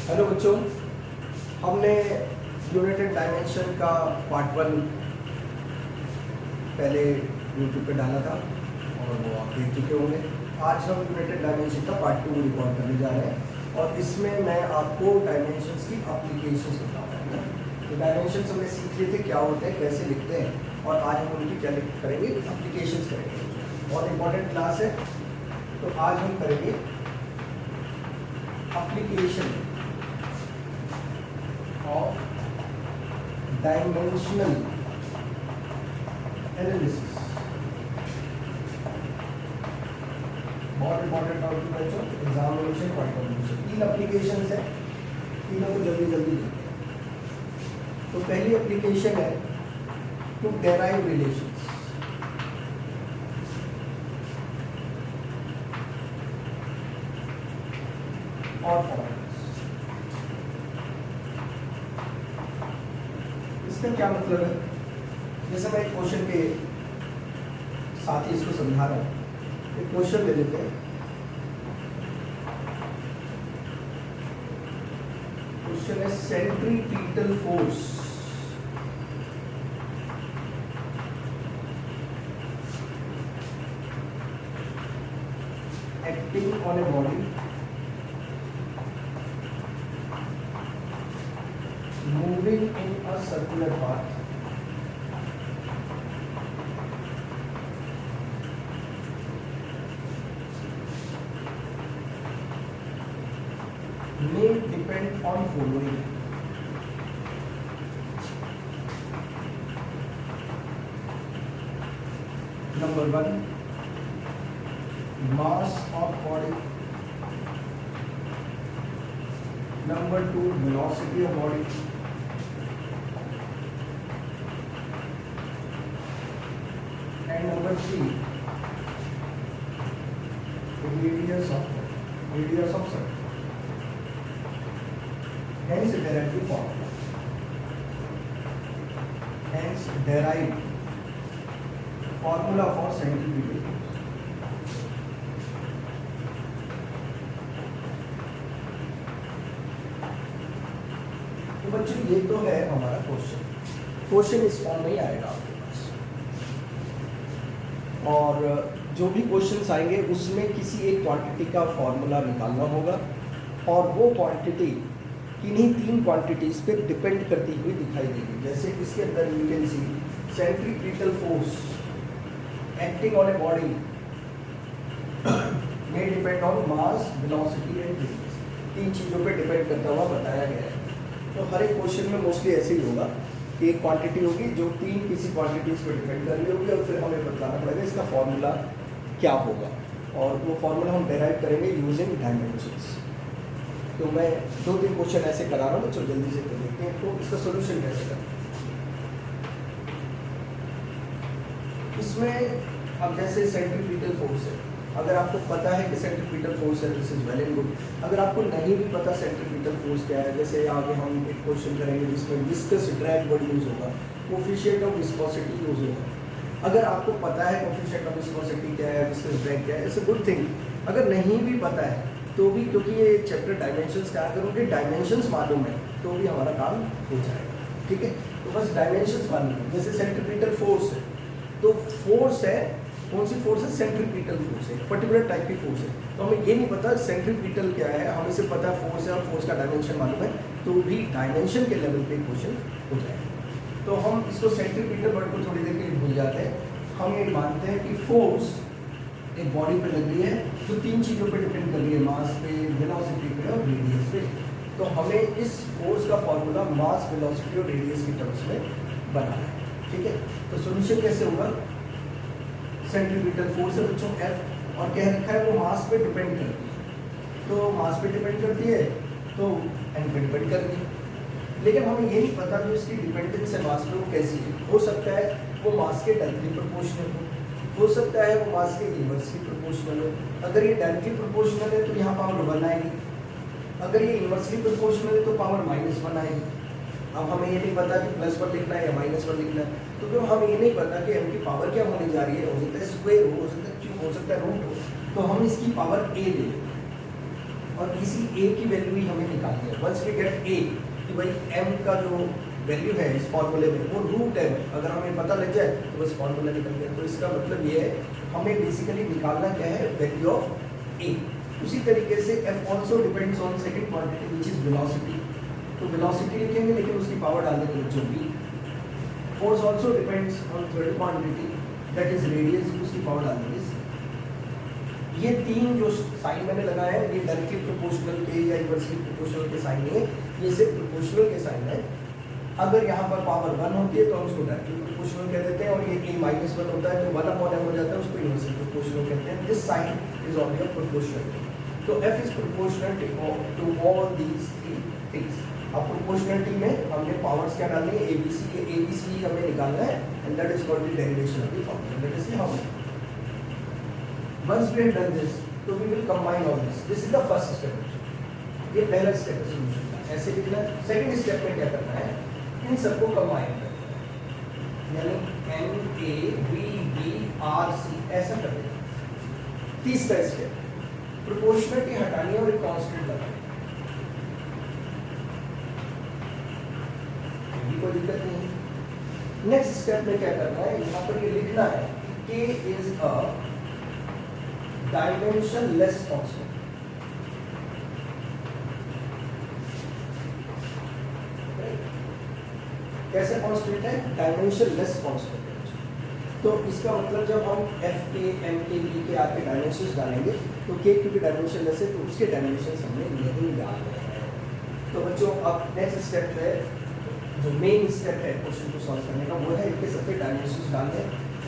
Hello बच्चों, हमने united dimension का पार्ट 1 पहले यूट्यूब पे डाला था और वो आप देख चुके होंगे। आज हम यूनिटेड डायमेंशन का पार्ट 2 रिकॉर्ड करने जा रहे हैं और इसमें मैं आपको डायमेंशंस की एप्लीकेशंस बताऊंगा। तो डायमेंशंस हमने सीख लिए थे क्या होते हैं, कैसे लिखते हैं, और आज हम उनकी क्या करेंगे, एप्लीकेशंस करेंगे। बहुत इंपॉर्टेंट क्लास है, तो आज हम करेंगे एप्लीकेशन of dimensional analysis। बहुत इंपॉर्टेंट टॉपिक बच्चों, एग्जामिनेशन पॉइंट ऑफ व्यू से। 3 एप्लीकेशन है, तीनों को जल्दी जल्दी देखते हैं। तो पहली एप्लीकेशन है टू डेराइव रिलेशंस। और फॉर्मूलास। इसका क्या मतलब है? जैसे मैं एक क्वेश्चन के साथ ही इसको समझा रहा हूँ। एक क्वेश्चन ले लेते हैं। क्वेश्चन है centripetal force acting on a body moving in a circular path may depend on following. Number 1, mass of body. Number 2, velocity of body. And number 3, radius of circle. Hence derivative formula. Hence derived formula for centripetal force. तो बच्चों ये तो है हमारा question इस form में ही आएगा आपके पास, और जो भी क्वेश्चंस आएंगे उसमें किसी एक क्वांटिटी का फॉर्मूला निकालना होगा, और वो क्वांटिटी किन्हीं 3 क्वांटिटीज पे डिपेंड करती हुई दिखाई देगी। जैसे इसके अंदर you can see centripetal force acting on a body may depend on mass, velocity and radius. 3 चीज़ों पे डिपेंड करता हुआ बताया गया है। तो हर एक क्वेश्चन में मोस्टली ऐसे ही होगा कि एक क्वांटिटी होगी जो 3 किसी क्वांटिटीज पे डिपेंड कर रही होगी, और फिर हमें बताना पड़ेगा इसका फॉर्मूला क्या होगा, और वो फॉर्मूला हम डेराइव करेंगे यूजिंग डायमेंशंस। तो मैं 2-3 क्वेश्चन ऐसे करा रहा हूँ बच्चों, जल्दी से कर देखते हैं। तो इसका सोल्यूशन कैसे करें? इसमें अब जैसे सेंट्रीपिटल फोर्स है, अगर आपको पता है कि सेंट्रीपिटल फोर्स है, this is well and good. अगर आपको नहीं भी पता सेंट्रीपिटल फोर्स क्या है, जैसे आगे हम एक क्वेश्चन करेंगे जिसमें विस्कस ड्रैग वर्ड यूज होगा, कोफिशिएंट ऑफ विस्कोसिटी यूज होगा। अगर आपको पता है कोफिशिएंट ऑफ विस्कोसिटी क्या है, विस्कस ड्रैग क्या है, इट्स अ गुड थिंग। अगर नहीं भी पता है तो भी, क्योंकि ये चैप्टर डायमेंशंस का, अगर उनके डायमेंशंस मालूम है तो भी हमारा काम हो जाएगा। ठीक है, तो बस डायमेंशंस मालूम है। जैसे सेंट्रीपिटल फोर्स है, तो फोर्स है, कौन सी फोर्स है? सेंट्रीपिटल फोर्स है, पर्टिकुलर टाइप की फोर्स है। तो हमें ये नहीं पता सेंट्रीपिटल क्या है, हमें सिर्फ पता है फोर्स है और फोर्स का डायमेंशन मालूम है, तो भी डायमेंशन के लेवल पे क्वेश्चन हो जाएगा। तो हम इसको सेंट्रीपिटल वर्ड को थोड़ी देर के लिए भूल जाते हैं। हम ये मानते हैं कि फोर्स एक बॉडी पे लग रही है जो 3 चीज़ों पे डिपेंड कर रही है, मास पे, वेलोसिटी पे और रेडियस पे। तो हमें इस फोर्स का फॉर्मूला मास, वेलोसिटी और रेडियस की टर्म्स में बनाना है। ठीक है, तो सोल्यूशन कैसे होगा? सेंट्रीपिटल फोर्स है बच्चों F, और कह रखा है वो मास पे डिपेंड करती है। तो मास पे डिपेंड करती है तो एम पे डिपेंड करती है, लेकिन हमें ये नहीं पता जो इसकी डिपेंडेंस है मास पे वो कैसी है। हो सकता है वो मास के डायरेक्टली प्रोपोर्शनल हो सकता है वो मास के इन्वर्सली प्रोपोर्शनल हो। अगर ये डायरेक्टली प्रोपोर्शनल है तो यहाँ पावर 1 आएगी, अगर ये इन्वर्सली प्रोपोर्शनल है तो पावर -1 आएगी। अब हमें ये नहीं पता कि +1 लिखना है या -1 लिखना है, तो क्यों हमें ये नहीं पता कि m की पावर क्या होने जा रही है। हो सकता है स्क्वायर हो सकता है क्यूब हो सकता है रूट हो, तो हम इसकी पावर a ले लेंगे। और किसी ए की वैल्यू ही हमें निकालनी है। वंस वी गेट ए कि भाई m का जो वैल्यू है इस फॉर्मूले में वो रूट है, अगर हमें पता लग जाए तो बस फॉर्मूला निकल गया। तो इसका मतलब ये है हमें बेसिकली निकालना क्या है, वैल्यू ऑफ ए। उसी तरीके से f also depends on second quantity which is velocity, तो वेलोसिटी लिखेंगे लेकिन उसकी पावर डाल देंगे जो भी। Force also depends on third quantity that is radius, उसकी पावर डाल देंगे। ये तीन जो साइन मैंने लगाया है ये डायरेक्टली प्रोपोर्शनल के या इनवर्सली प्रोपोर्शनल के साइन है, ये सिर्फ प्रोपोर्शनल के साइन है। अगर यहाँ पर पावर 1 होती है तो हम उसको डायरेक्टली प्रोपोर्शनल कह देते हैं, और ये a माइनस 1 होता है तो 1/m हो जाता है, उसको इनवर्सली प्रोपोर्शनल कहते हैं। This sign is only a proportional. तो f is proportional to all these three things. अब प्रोपोर्शनलिटी में हमने पावर्स क्या डालनी है, abc के abc हमें निकालना है, and that is called the derivation of the formula. Let us see how. Once we have done this, so we will combine all this. This is the first step. ये पहला step है solution का, ऐसे लिखना है। Second step में क्या करना है, इन सबको कंबाइन करना है, यानी M A B B R C ऐसा कर देना। तीसरा स्टेप प्रोपोर्शनलिटी हटानी है और एक कांस्टेंट लगानी है, ये कोई दिक्कत नहीं है। नेक्स्ट स्टेप में क्या करना है, यहाँ पर ये लिखना है K is a dimensionless constant। कैसे कांस्टेंट है, डायमेंशनलेस कांस्टेंट है। तो इसका मतलब जब हम f के m के b के r के डायमेंशंस डालेंगे तो k क्योंकि डायमेंशनलेस है तो उसके डायमेंशंस हमने नहीं डालने हैं। तो बच्चों अब नेक्स्ट स्टेप है, जो मेन स्टेप है क्वेश्चन को सॉल्व करने का, वो है इनके सबके डायमेंशंस डालने।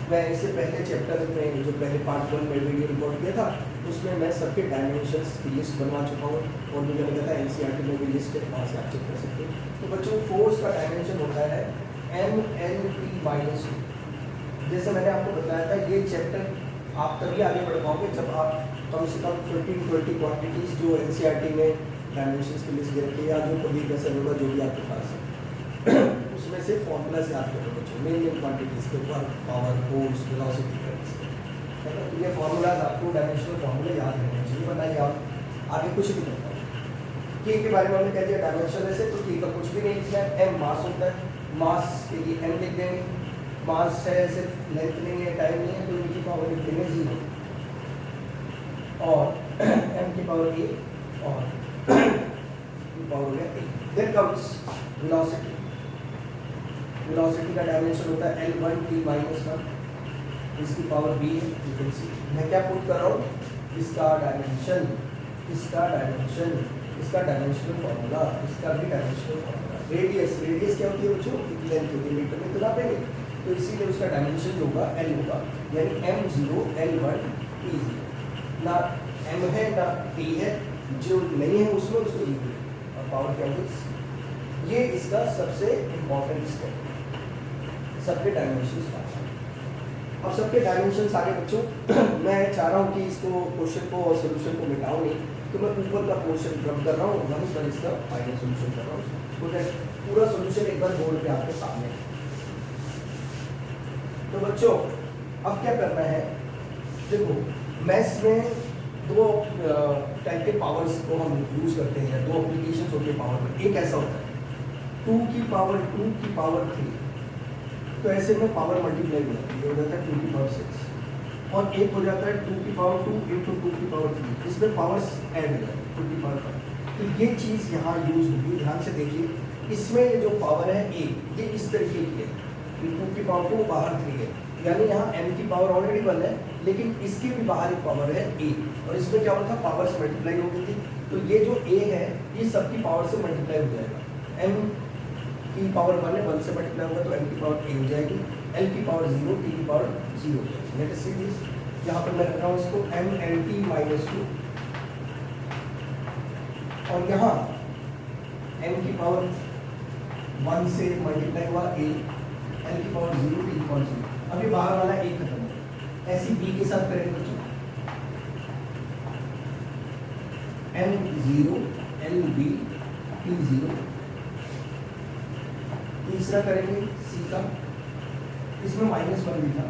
मैं इससे पहले चैप्टर में जो पहले पार्ट 1 में वीडियो रिकॉर्ड किया था उसमें मैं सबके डायमेंशंस की लिस्ट बनवा चुका हूँ, और मुझे लगा था एनसीईआरटी में भी लिस्ट है, वहाँ से आप चेक कर सकते हैं। तो बच्चों फोर्स का डायमेंशन होता है mLT-2। जैसे मैंने आपको बताया था ये चैप्टर आप तभी आगे बढ़ पाओगे जब आप कम से कम 15-20 क्वान्टिटीज़ जो एनसीईआरटी में डायमेंशंस की लिस्ट दे रखी है या जो कभी कैसे होगा जो भी आपके पास है उसमें से फॉर्मूला से याद करो बच्चों, मेन क्वांटिटीज़ के वर्क, पावर, फोर्स, वेलोसिटी है ना। तो ये फार्मूलाज आपको डायमेंशनल फार्मूला याद रहना चाहिए, वरना ये आप आगे कुछ नहीं कर पाओगे। के के बारे में हमने कह दिया डायमेंशन ऐसे, तो के का कुछ भी नहीं लिखना है। m मास होता है, मास के लिए m लिख देंगे, मास है सिर्फ लेंथ नहीं है, टाइम नहीं है, तो इनकी पावर लिख देंगे 0 और m की पावर a और पावर हो गया a। Then comes velocity. Velocity का डायमेंशन होता है L1t-1, इसकी पावर b है, यू कैन सी। मैं क्या पुट कर रहा हूँ, इसका डायमेंशन, इसका डायमेंशन, इसका डायमेंशनल फार्मूला, इसका भी डायमेंशनल फार्मूला। रेडियस, रेडियस क्या होती है बच्चों, लेंथ होती है, मीटर में तो नापेंगे, तो इसीलिए उसका डायमेंशन जो होगा L होगा, यानी m0 L1 t0। ना m है ना t है, जो नहीं है उसमें उसको 0 और पावर क्या होगी। ये इसका सबसे इम्पोर्टेंट स्टेप, सबके डायमेंशंस का। अब सबके डायमेंशंस आगे बच्चों मैं चाह रहा हूँ कि इसको क्वेश्चन को और सोल्यूशन को मिटाऊँ नहीं, तो मैं ऊपर का पोर्शन ड्रॉप कर रहा हूँ, वहीं पर इसका फाइनल सोल्यूशन कर रहा हूँ, तो पूरा सोल्यूशन एक बार बोर्ड पे आपके सामने। तो बच्चों अब क्या करना है, देखो मैथ्स में दो टाइप के पावर्स को हम यूज करते हैं, दो एप्लीकेशंस होती है पावर में। एक ऐसा होता है 2 की पावर 3, तो ऐसे में पावर मल्टीप्लाई हो जाती है, हो जाता है 2 की पावर 6, और एक हो जाता है 2 की पावर 2 इंटू 2 की पावर 3, इसमें पावर्स ऐड हो जाती है 2 की पावर 5। तो ये चीज़ यहाँ यूज होगी, ध्यान से देखिए। इसमें जो पावर है a, ये इस तरीके की है, 2 की पावर 2 बाहर 3 है, यानी यहाँ m की पावर ऑलरेडी 1 है, लेकिन इसके भी बाहर एक पावर है a, और इसमें क्या होता है पावर से मल्टीप्लाई हो गई थी। तो ये जो a है ये सबकी पावर से मल्टीप्लाई हो जाएगा। m की पावर 1 है, 1 से मल्टीप्लाई होगा तो m की पावर a हो जाएगी, l की पावर 0, t की पावर 0 हो जाएगी। लेट अस सी दिस, यहाँ पर मैं रख रहा हूँ इसको mLT-2, और यहाँ m की पावर 1 से मल्टीप्लाई हुआ a, l की पावर 0, t की पावर 0। अभी बाहर वाला a खत्म हो, ऐसी b के साथ करेंगे बच्चों, m0 lb t0। तीसरा करेंगे c का, इसमें -1 भी था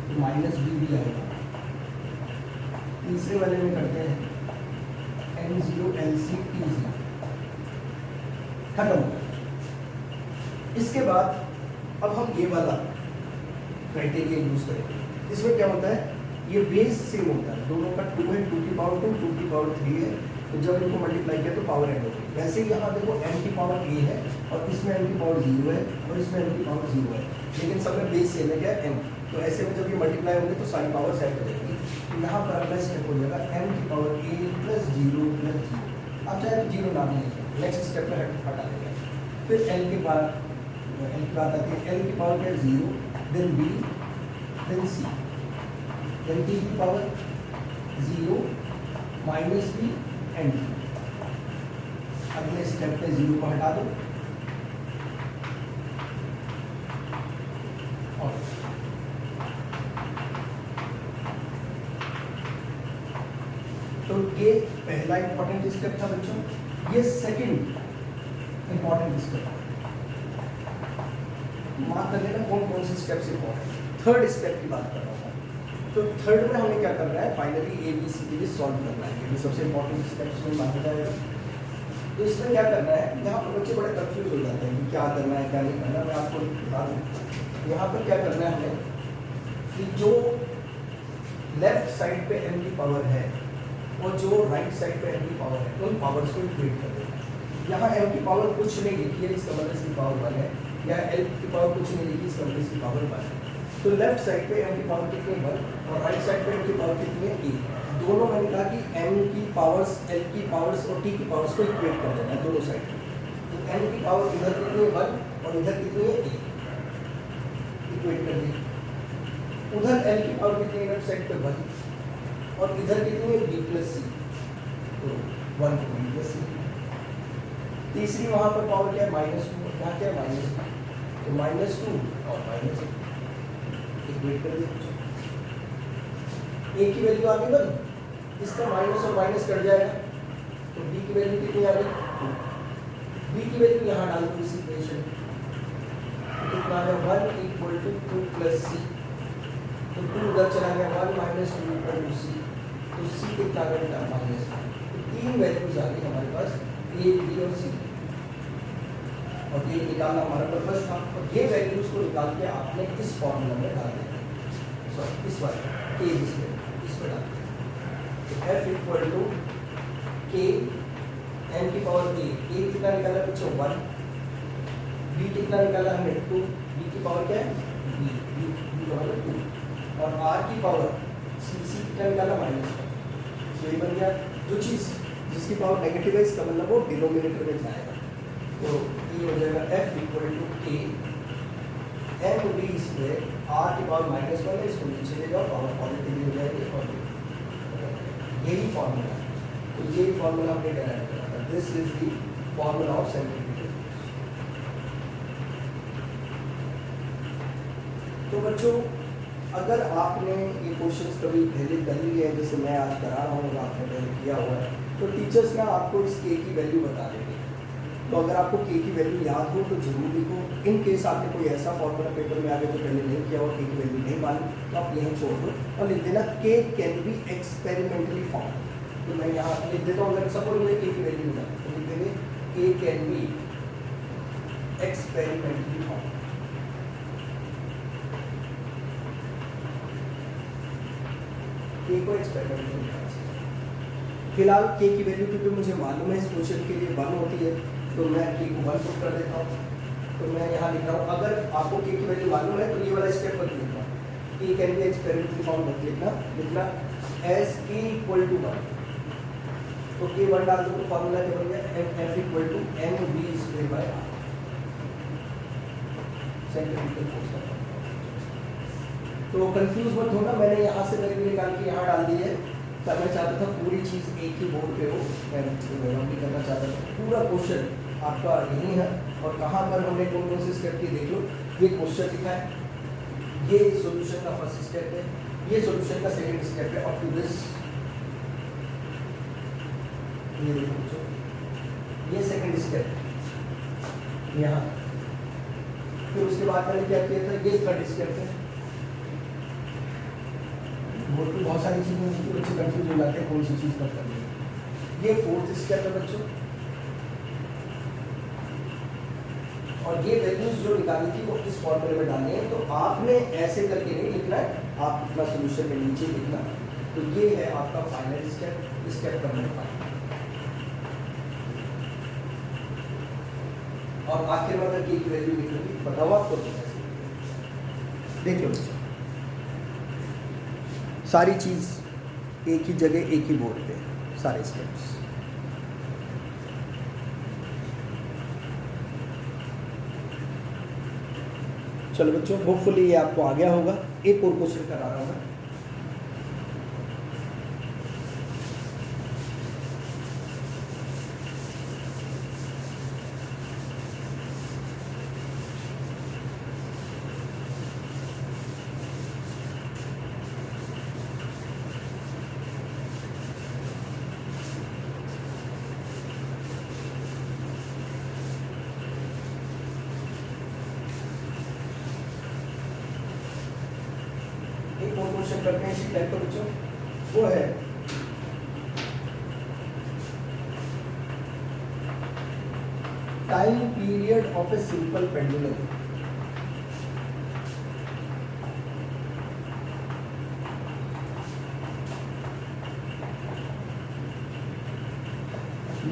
तो -b भी आएगा। तीसरे वाले में करते हैं N0 LC T0 खत्म। इसके बाद अब हम ये वाला क्राइटेरिया यूज करेंगे। इसमें क्या होता है, ये बेस सेम होता है, दोनों का 2 है, 2 की पावर 2, 2 की पावर 3 है, तो जब इनको मल्टीप्लाई किया तो पावर एड होगी। वैसे ही यहाँ देखो m की पावर a है और इसमें m की पावर 0 है और इसमें m की पावर 0 है, लेकिन सब में बेस सेम है, क्या है m। तो ऐसे में जब ये मल्टीप्लाई होंगे तो सारी पावर सेट हो जाएगी। तो यहाँ पर अपना स्टेप हो जाएगा m की पावर a प्लस 0 प्लस 0। आप चाहे तो 0 ना भी लिखें, नेक्स्ट स्टेप में हटा देंगे। फिर l की बात आती है, l की पावर क्या है 0, then b, then c, then t की power 0 minus b and d। अगले स्टेप पे 0 को हटा दो और तो ये पहला इंपॉर्टेंट स्टेप था बच्चों। ये सेकंड इंपॉर्टेंट स्टेप, मार्क कर लेना कौन कौन से स्टेप्स इंपॉर्टेंट। थर्ड स्टेप की बात कर रहा हूँ, तो थर्ड में हमें क्या करना है, फाइनली ए बी सी के लिए सॉल्व करना है। ये सबसे इंपॉर्टेंट स्टेप्स में माना जाएगा। तो इसमें क्या करना है, यहाँ पर बच्चे बड़े कंफ्यूज हो जाते हैं कि क्या करना है क्या नहीं करना। मैं आपको बता दूँ यहाँ पर क्या करना है हमें, कि जो लेफ्ट साइड पे m की पावर है और जो राइट साइड पे m की पावर है, उन पावर्स को इक्वेट कर देना है। यहाँ m की पावर कुछ नहीं लिखी है, इसका मतलब इसकी पावर 1 है, या l की पावर कुछ नहीं लिखी, इसका मतलब इसकी पावर 1 है। तो लेफ्ट साइड पे m की पावर कितनी है 1 और राइट साइड पे m की पावर कितनी है 1। दोनों मैंने कहा कि m की पावर्स, l की पावर्स और t की पावर्स को इक्वेट कर देना है दोनों साइड पे। तो m की पावर इधर कितनी है 1 और इधर कितनी है 1, इक्वेट कर दी। उधर l की पावर कितनी है लेफ्ट साइड पे 1 और इधर कितनी है b प्लस c, तो 1 को b प्लस c। तीसरी वहाँ पर पावर क्या है -2 और यहाँ क्या है -2, तो -2 और -2 इक्वेट कर दी। a की वैल्यू आ गई 1, इसका माइनस और माइनस कट जाएगा, तो b की वैल्यू कितनी आ गई 2। b की वैल्यू यहाँ डाल दो इस इक्वेशन, तो कितना आ गया 1 इक्वल टू 2 प्लस c, तो 2 उधर चला गया 1 माइनस 2 इक्वल टू c, तो c कितना आ गया -1। तो तीन वैल्यूज आ गई हमारे पास a b और c, और ये निकालना हमारा पर्पस था। और ये वैल्यूज को निकाल के आपने इस फॉर्मूला में डाल देना, सॉरी इस वाले k इस पर डाल देना। तो f equal to k n की पावर a, a कितना निकाला बच्चों 1, b कितना निकाला हमने 2, b की पावर क्या है b पावर 2, और r की पावर c कितना निकाला -1। तो ये बन गया, जो चीज़ जिसकी पावर नेगेटिव है इसका मतलब वो डिनोमिनेटर में जाएगा। तो ये हो जाएगा f equal to k n v square, r की पावर -1 है, इसको नीचे ले जाओ, पावर पॉजिटिव हो जाएगी और यही फॉर्मूला है। तो यही फॉर्मूला हमने डेराइव करा था, this is the formula of centrifugal. तो बच्चों अगर आपने ये क्वेश्चंस कभी पहले कर लिए हैं, जैसे मैं आज करा रहा हूँ और आपने पहले किया हुआ है, तो टीचर्स ना आपको इस k की वैल्यू बता देंगे। तो अगर आपको k की वैल्यू याद हो तो जरूर लिखो। इन केस आपने कोई ऐसा फॉर्मूला पेपर में आगे जो पहले नहीं किया और k की वैल्यू नहीं मालूम, तो आप यहीं छोड़ दो और लिख देना k can be experimentally found. तो मैं यहाँ लिख देता हूँ, अगर सपोज मुझे k की वैल्यू मिला तो लिख देंगे k can be experimentally found. k को एक्सपेरिमेंटली फिलहाल k की वैल्यू क्योंकि मुझे मालूम है इस क्वेश्चन के लिए 1 होती है, तो मैं k को 1 पुट कर देता हूँ। तो मैं यहाँ लिख रहा हूँ, अगर आपको k की वैल्यू मालूम है तो ये वाला स्टेप मत लिखना, k can be experimentally found मत लिखना एज k इक्वल टू 1। तो k 1 डाल दो तो फॉर्मूला क्या बन गया, f equal to m v square by r, centrifugal force का। तो कंफ्यूज मत होना, मैंने यहाँ से वैल्यू निकाल के यहाँ डाल दी है। तब मैं चाहता था पूरी चीज़ एक ही बोर्ड पे हो, मैं भी करना चाहता था। पूरा क्वेश्चन आपका यही है, और कहाँ पर हमने कौन कौन से स्टेप की देख लो। ये क्वेश्चन लिखा है, ये सॉल्यूशन का फर्स्ट स्टेप है, ये सॉल्यूशन का सेकंड स्टेप है, अप टू दिस ये देखो, ये सेकंड स्टेप यहाँ। फिर उसके बाद मैंने क्या किया था, ये थर्ड स्टेप है। बोर्ड पे बहुत सारी चीज़ें होती है, बच्चे कंफ्यूज हो जाते हैं कौन सी चीज़ कब करनी है। ये फोर्थ स्टेप है बच्चों। और ये वैल्यूज जो निकाली थी वो इस फॉर्मूले में डालनी है, तो आपने ऐसे करके नहीं लिखना है, आप अपना सोल्यूशन में नीचे लिखना। तो ये है आपका फाइनल स्टेप, स्टेप नंबर 5। और आखिर में अगर की वैल्यू निकलेगी बताओ आपको तो कैसे। देखिए बच्चों, सारी चीज एक ही जगह एक ही बोर्ड पे, सारे स्टेप्स। चलो बच्चों, होपफुली ये आपको आ गया होगा। एक और क्वेश्चन करा रहा हूँ मैं। एक और क्वेश्चन करते हैं इसी टाइप का बच्चों। वो है time period of a simple pendulum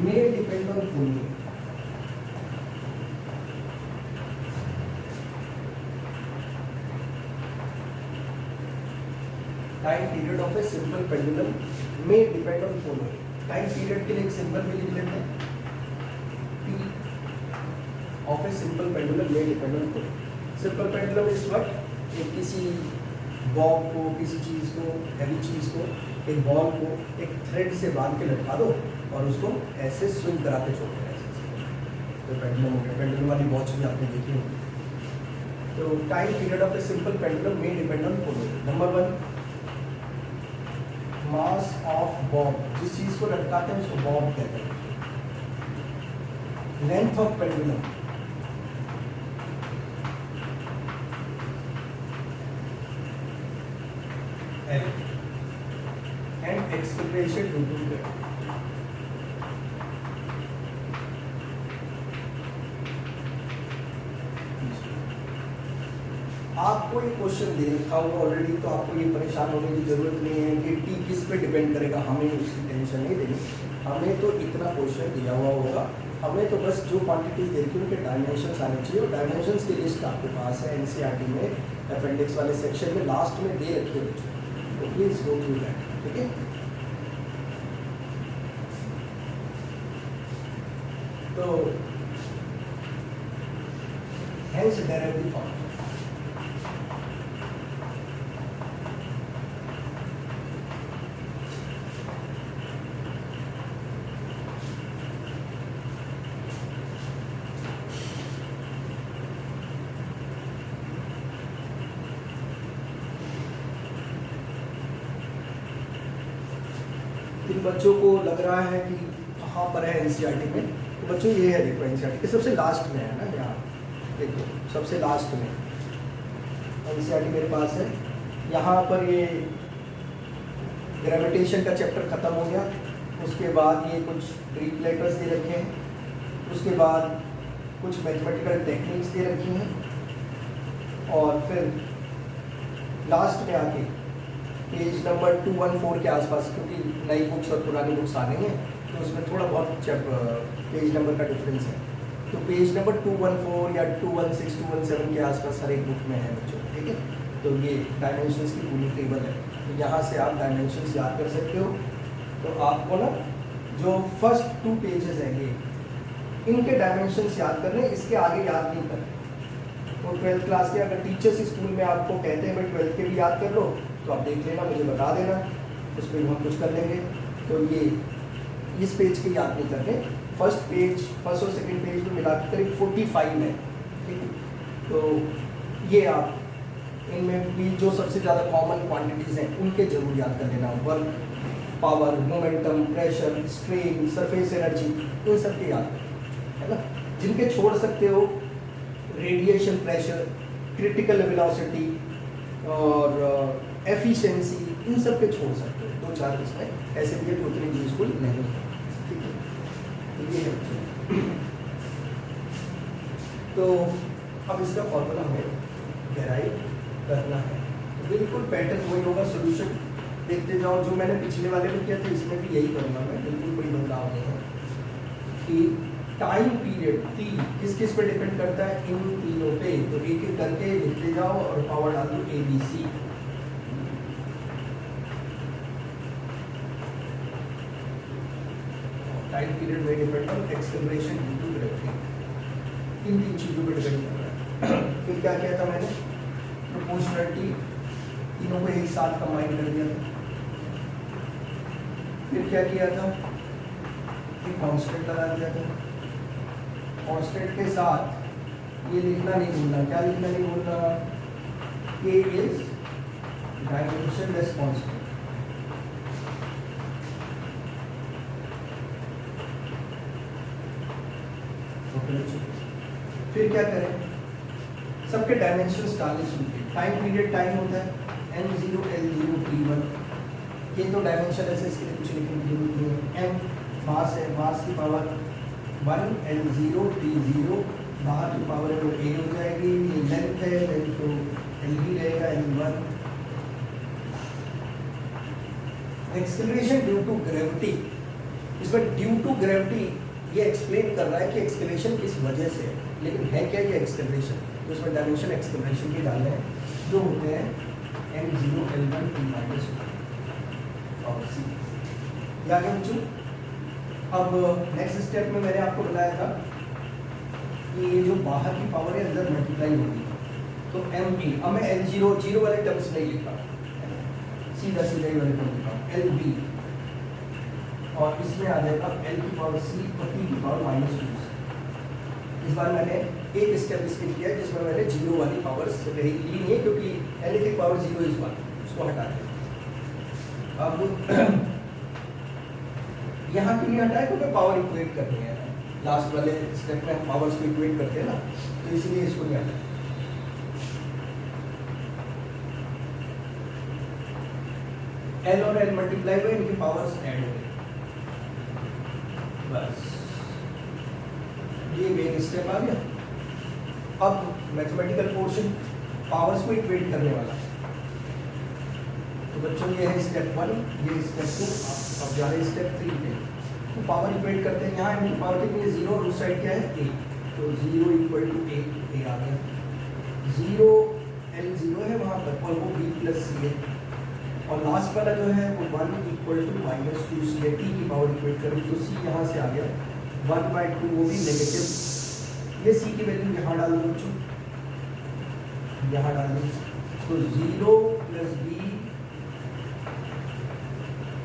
may depend on following. Time period of a simple pendulum may depend on following. Time period के लिए एक सिंपल में लिख लेते हैं, T of a simple pendulum may depend on following. Simple pendulum is what, किसी ball को, किसी चीज को, हैवी चीज को, एक बॉल को एक थ्रेड से बांध के लटका दो और उसको ऐसे स्विंग कराते छोड़ते हैं ऐसे। तो पेंडुलम हो गया। पेंडुलम वाली वॉच भी आपने देखी होगी। तो time period of a simple pendulum may depend on following. Number 1, mass of bob, जिस चीज को लटकाते हैं उसको बॉब कहते हैं। Length of pendulum, L, and acceleration due to that. आपको ये क्वेश्चन दे रखा होगा ऑलरेडी, तो आपको ये परेशान होने की जरूरत नहीं है कि टी किस पे डिपेंड करेगा, हमें उसकी टेंशन नहीं देनी। हमें तो इतना क्वेश्चन दिया हुआ होगा, हमें तो बस जो क्वांटिटीज देखी उनके डायमेंशंस आने चाहिए। और डायमेंशंस की लिस्ट आपके पास है एनसीईआरटी में अपेंडिक्स वाले सेक्शन में लास्ट में दे रखी है, तो प्लीज गो थ्रू दैट। ठीक है, तो हेंस डायरेक्टली फॉर्म। इन बच्चों को लग रहा है कि कहाँ पर है एनसीईआरटी में, तो बच्चों ये है, देखो एनसीईआरटी के सबसे लास्ट में है ना, यहाँ देखो सबसे लास्ट में एनसीईआरटी मेरे पास है। यहाँ पर ये ग्रेविटेशन का चैप्टर खत्म हो गया, उसके बाद ये कुछ ग्रीक लेटर्स दे रखे हैं, उसके बाद कुछ मैथमेटिकल टेक्निक्स दे रखी हैं, और फिर लास्ट में आके पेज नंबर 214 के आसपास, क्योंकि नई बुक्स और पुरानी बुक्स आ गई हैं तो उसमें थोड़ा बहुत पेज नंबर का डिफरेंस है। तो पेज नंबर 214 या 216, 217 के आसपास हर एक बुक में है बच्चों। ठीक है, तो ये डायमेंशंस की पूरी टेबल है, तो यहाँ से आप डायमेंशंस याद कर सकते हो। तो आपको ना जो फर्स्ट 2 पेजेस हैं ये, इनके डायमेंशंस याद करने, इसके आगे याद नहीं करने। तो 12th क्लास के अगर टीचर्स स्कूल में आपको कहते हैं भाई 12th के भी याद कर लो, तो आप देख लेना, मुझे बता देना, उस पर हम कुछ कर लेंगे। तो ये इस पेज के याद नहीं करने, फर्स्ट और सेकंड पेज में मिलाकर करीब 45 है। ठीक है, तो ये आप इनमें भी जो सबसे ज़्यादा कॉमन क्वांटिटीज़ हैं उनके जरूर याद कर लेना। Work, power, momentum, pressure, strain, surface energy, इन सब के याद है ना। जिनके छोड़ सकते हो, रेडिएशन प्रेशर, क्रिटिकल वेलोसिटी और एफिशिएंसी, इन सब के छोड़ सकते हो। 2-4 इसमें ऐसे भी है तो उतनी यूजफुल नहीं है। ये है बच्चों। तो अब इसका फॉर्मूला हमें डेराइव करना है। तो बिल्कुल पैटर्न वही होगा, सॉल्यूशन देखते जाओ। जो मैंने पिछले वाले में किया था इसमें भी यही करूँगा मैं, बिल्कुल कोई बदलाव नहीं है। कि टाइम पीरियड टी किस किस पे डिपेंड करता है, इन तीनों पे। तो एक एक करके लिखते जाओ और पावर डाल दो ABC। Time period may depend on acceleration due to gravity. इन तीन चीजों पे डिपेंड कर रहा है। फिर क्या किया था मैंने, प्रोपोर्शनलिटी तीनों को एक साथ कंबाइन कर दिया था। फिर क्या किया था, एक कांस्टेंट लगा दिया था। कांस्टेंट के साथ ये लिखना नहीं भूलना, क्या लिखना नहीं भूलना, K इज डायमेंशनलेस कांस्टेंट। फिर क्या करें, सबके डायमेंशंस डालने शुरू किए। टाइम पीरियड टाइम होता है M0 L0 T1, ये तो डायमेंशन ऐसे, इसके लिए कुछ लिखने की जरूरत नहीं है। M मास है, मास की पावर 1 L0 T0, बाहर की पावर है वो A हो जाएगी। ये लेंथ है, लेंथ तो L ही रहेगा, L1। Acceleration due to gravity, इसमें ड्यू टू ग्रेविटी ये एक्सप्लेन कर रहा है कि एक्सेलरेशन किस वजह से है, लेकिन है क्या ये एक्सेलरेशन। तो इसमें डायमेंशन एक्सेलरेशन के डालने हैं जो होते हैं M0 L1 T- और C। याद है बच्चों। अब नेक्स्ट स्टेप में मैंने आपको बताया था कि ये जो बाहर की पावर है अंदर मल्टीप्लाई होगी, तो MB। अब मैं L0 जीरो वाले टर्म्स नहीं लिखा, सीधा सीधा ही वाले टर्म लिखा LB, और इसमें आ जाएगा L की पावर C और T की पावर -2। इस बार मैंने एक स्टेप स्किप किया जिसमें मैंने जीरो वाली पावर ली नहीं है, क्योंकि L की पावर 0 इस बार उसको हटा दिया। अब यहाँ क्यों नहीं हटाया, क्योंकि पावर इक्वेट करनी है। लास्ट वाले स्टेप में हम पावर्स को इक्वेट करते हैं ना, तो इसलिए इसको नहीं हटाया। L और L मल्टीप्लाई हुए, इनकी पावर्स ऐड हो गई, बस ये मेन स्टेप आ गया। अब मैथमेटिकल पोर्शन पावर्स को इक्वेट करने वाला। तो बच्चों ये है स्टेप 1, ये स्टेप 2, अब जा रहे हैं स्टेप 3 पे। तो पावर इक्वेट करते हैं। यहाँ इनकी पावर कितनी है, 0, और उस साइड क्या है A, तो 0 = A आ गया। 0 L0 है वहाँ पर, और वो B + C है, और लास्ट वाला जो है वो 1 = -2C है। T की पावर इक्वेट करें तो C यहाँ से आ गया 1/2, वो भी नेगेटिव। ये C की वैल्यू यहाँ डाल दो बच्चों, यहाँ डाल दो, तो 0 + B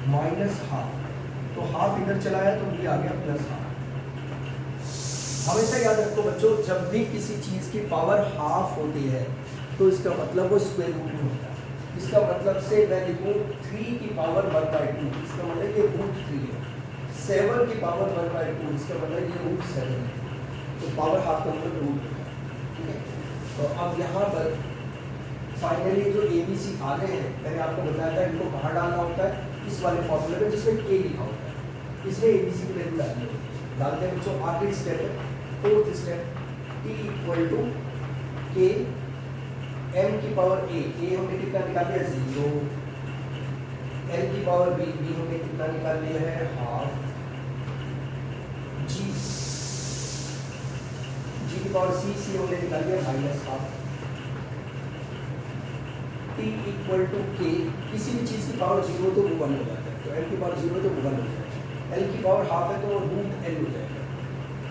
-½ तो हाफ इधर चला है तो B आ गया +½ हमेशा याद रखो बच्चों, जब भी किसी चीज़ की पावर हाफ होती है तो इसका मतलब वो स्क्वायर रूट में होता है। इसका मतलब से मैं लिखूँ 3 की पावर 1/2, इसका मतलब ये √3 है। 7 की पावर 1/2, इसका मतलब ये √7 है। तो पावर हाफ का मतलब रूट होता है, ठीक है। तो अब यहाँ पर फाइनली जो ABC आ गए हैं, मैंने आपको बताया था इनको कहाँ डालना होता है, इस वाले फॉर्मूले में जिसमें K लिखा होता है, इसमें ABC की वैल्यू डालनी होती है। डालते हैं बच्चों, आखिरी स्टेप है, 4th step, T = K M की पावर A हमने कितना निकाल लिया 0, L की पावर B हमने कितना निकाल लिया है ½ G की पावर C हमने निकाल लिया -½ T = K, किसी भी चीज़ की पावर 0 तो वो 1 हो जाता है, तो L की पावर 0 तो वो 1 हो जाएगा। L की पावर ½ है तो वो √L हो जाएगा,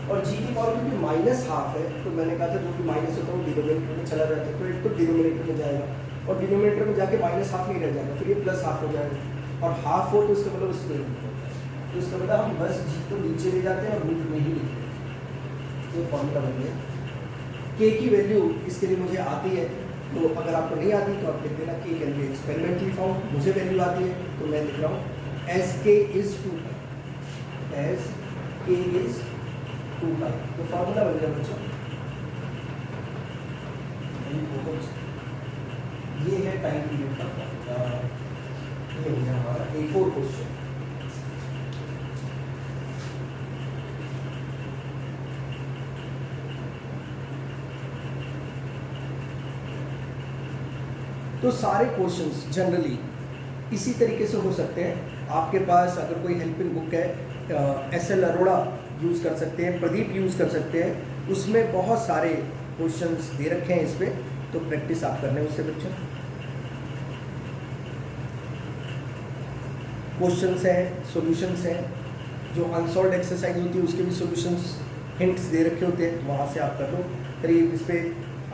और G की पावर क्योंकि -½ है तो मैंने कहा था जो भी माइनस होता है वो डिनोमिनेटर में चला जाता है, तो एक तो डिनोमिनेटर में जाएगा, और डिनोमिनेटर में जाके -½ नहीं रह जाएगा, फिर ये +½ हो जाएगा, और ½ हो तो इसका मतलब स्क्वायर रूट होता है। तो इसका मतलब हम बस G को नीचे ले जाते हैं और रूट में ही लिखते हैं। तो फॉर्मूला बन गया। K की वैल्यू इसके लिए मुझे आती है, तो अगर आपको नहीं आती तो आप लिख देना K can be experimentally found. मुझे वैल्यू आती है तो मैं लिख रहा हूँ as K is 2π, as K is 2π। तो फार्मूला बन गया बच्चों, ये है टाइम पीरियड का फार्मूला। ये हो गया हमारा एक और क्वेश्चन। तो सारे क्वेश्चंस जनरली इसी तरीके से हो सकते हैं। आपके पास अगर कोई हेल्पिंग बुक है, एस.एल. अरोड़ा यूज़ कर सकते हैं, प्रदीप यूज़ कर सकते हैं, उसमें बहुत सारे क्वेश्चंस दे रखे हैं इस पे, तो प्रैक्टिस आप कर लें उससे बच्चों। क्वेश्चंस हैं, सॉल्यूशंस हैं, जो अनसॉल्व्ड एक्सरसाइज होती है उसके भी सॉल्यूशंस हिंट्स दे रखे होते हैं, तो वहाँ से आप कर लो। करीब इस पे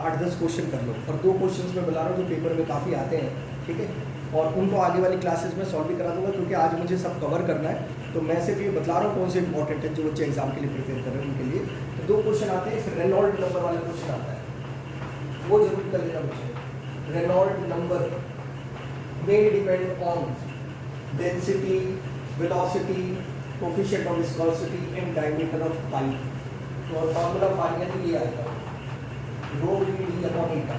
8-10 क्वेश्चन कर लो, और 2 क्वेश्चंस मैं बता रहा हूँ जो पेपर में काफ़ी आते हैं, ठीक है, और उनको आगे वाली क्लासेस में सॉल्व भी करा दूंगा, क्योंकि आज मुझे सब कवर करना है। तो मैं सिर्फ ये बता रहा हूँ कौन से इंपॉर्टेंट है जो बच्चे एग्जाम के लिए प्रिपेयर कर रहे हैं उनके लिए। तो 2 क्वेश्चन आते हैं, फिर रेनॉल्ड नंबर वाला क्वेश्चन आता है, वो जरूर कर लेना बच्चे। रेनॉल्ड नंबर में depend on density, velocity, coefficient of viscosity and diameter of pipe. तो फॉर्मूला फाइनली ये आएगा, रो we D upon Etah.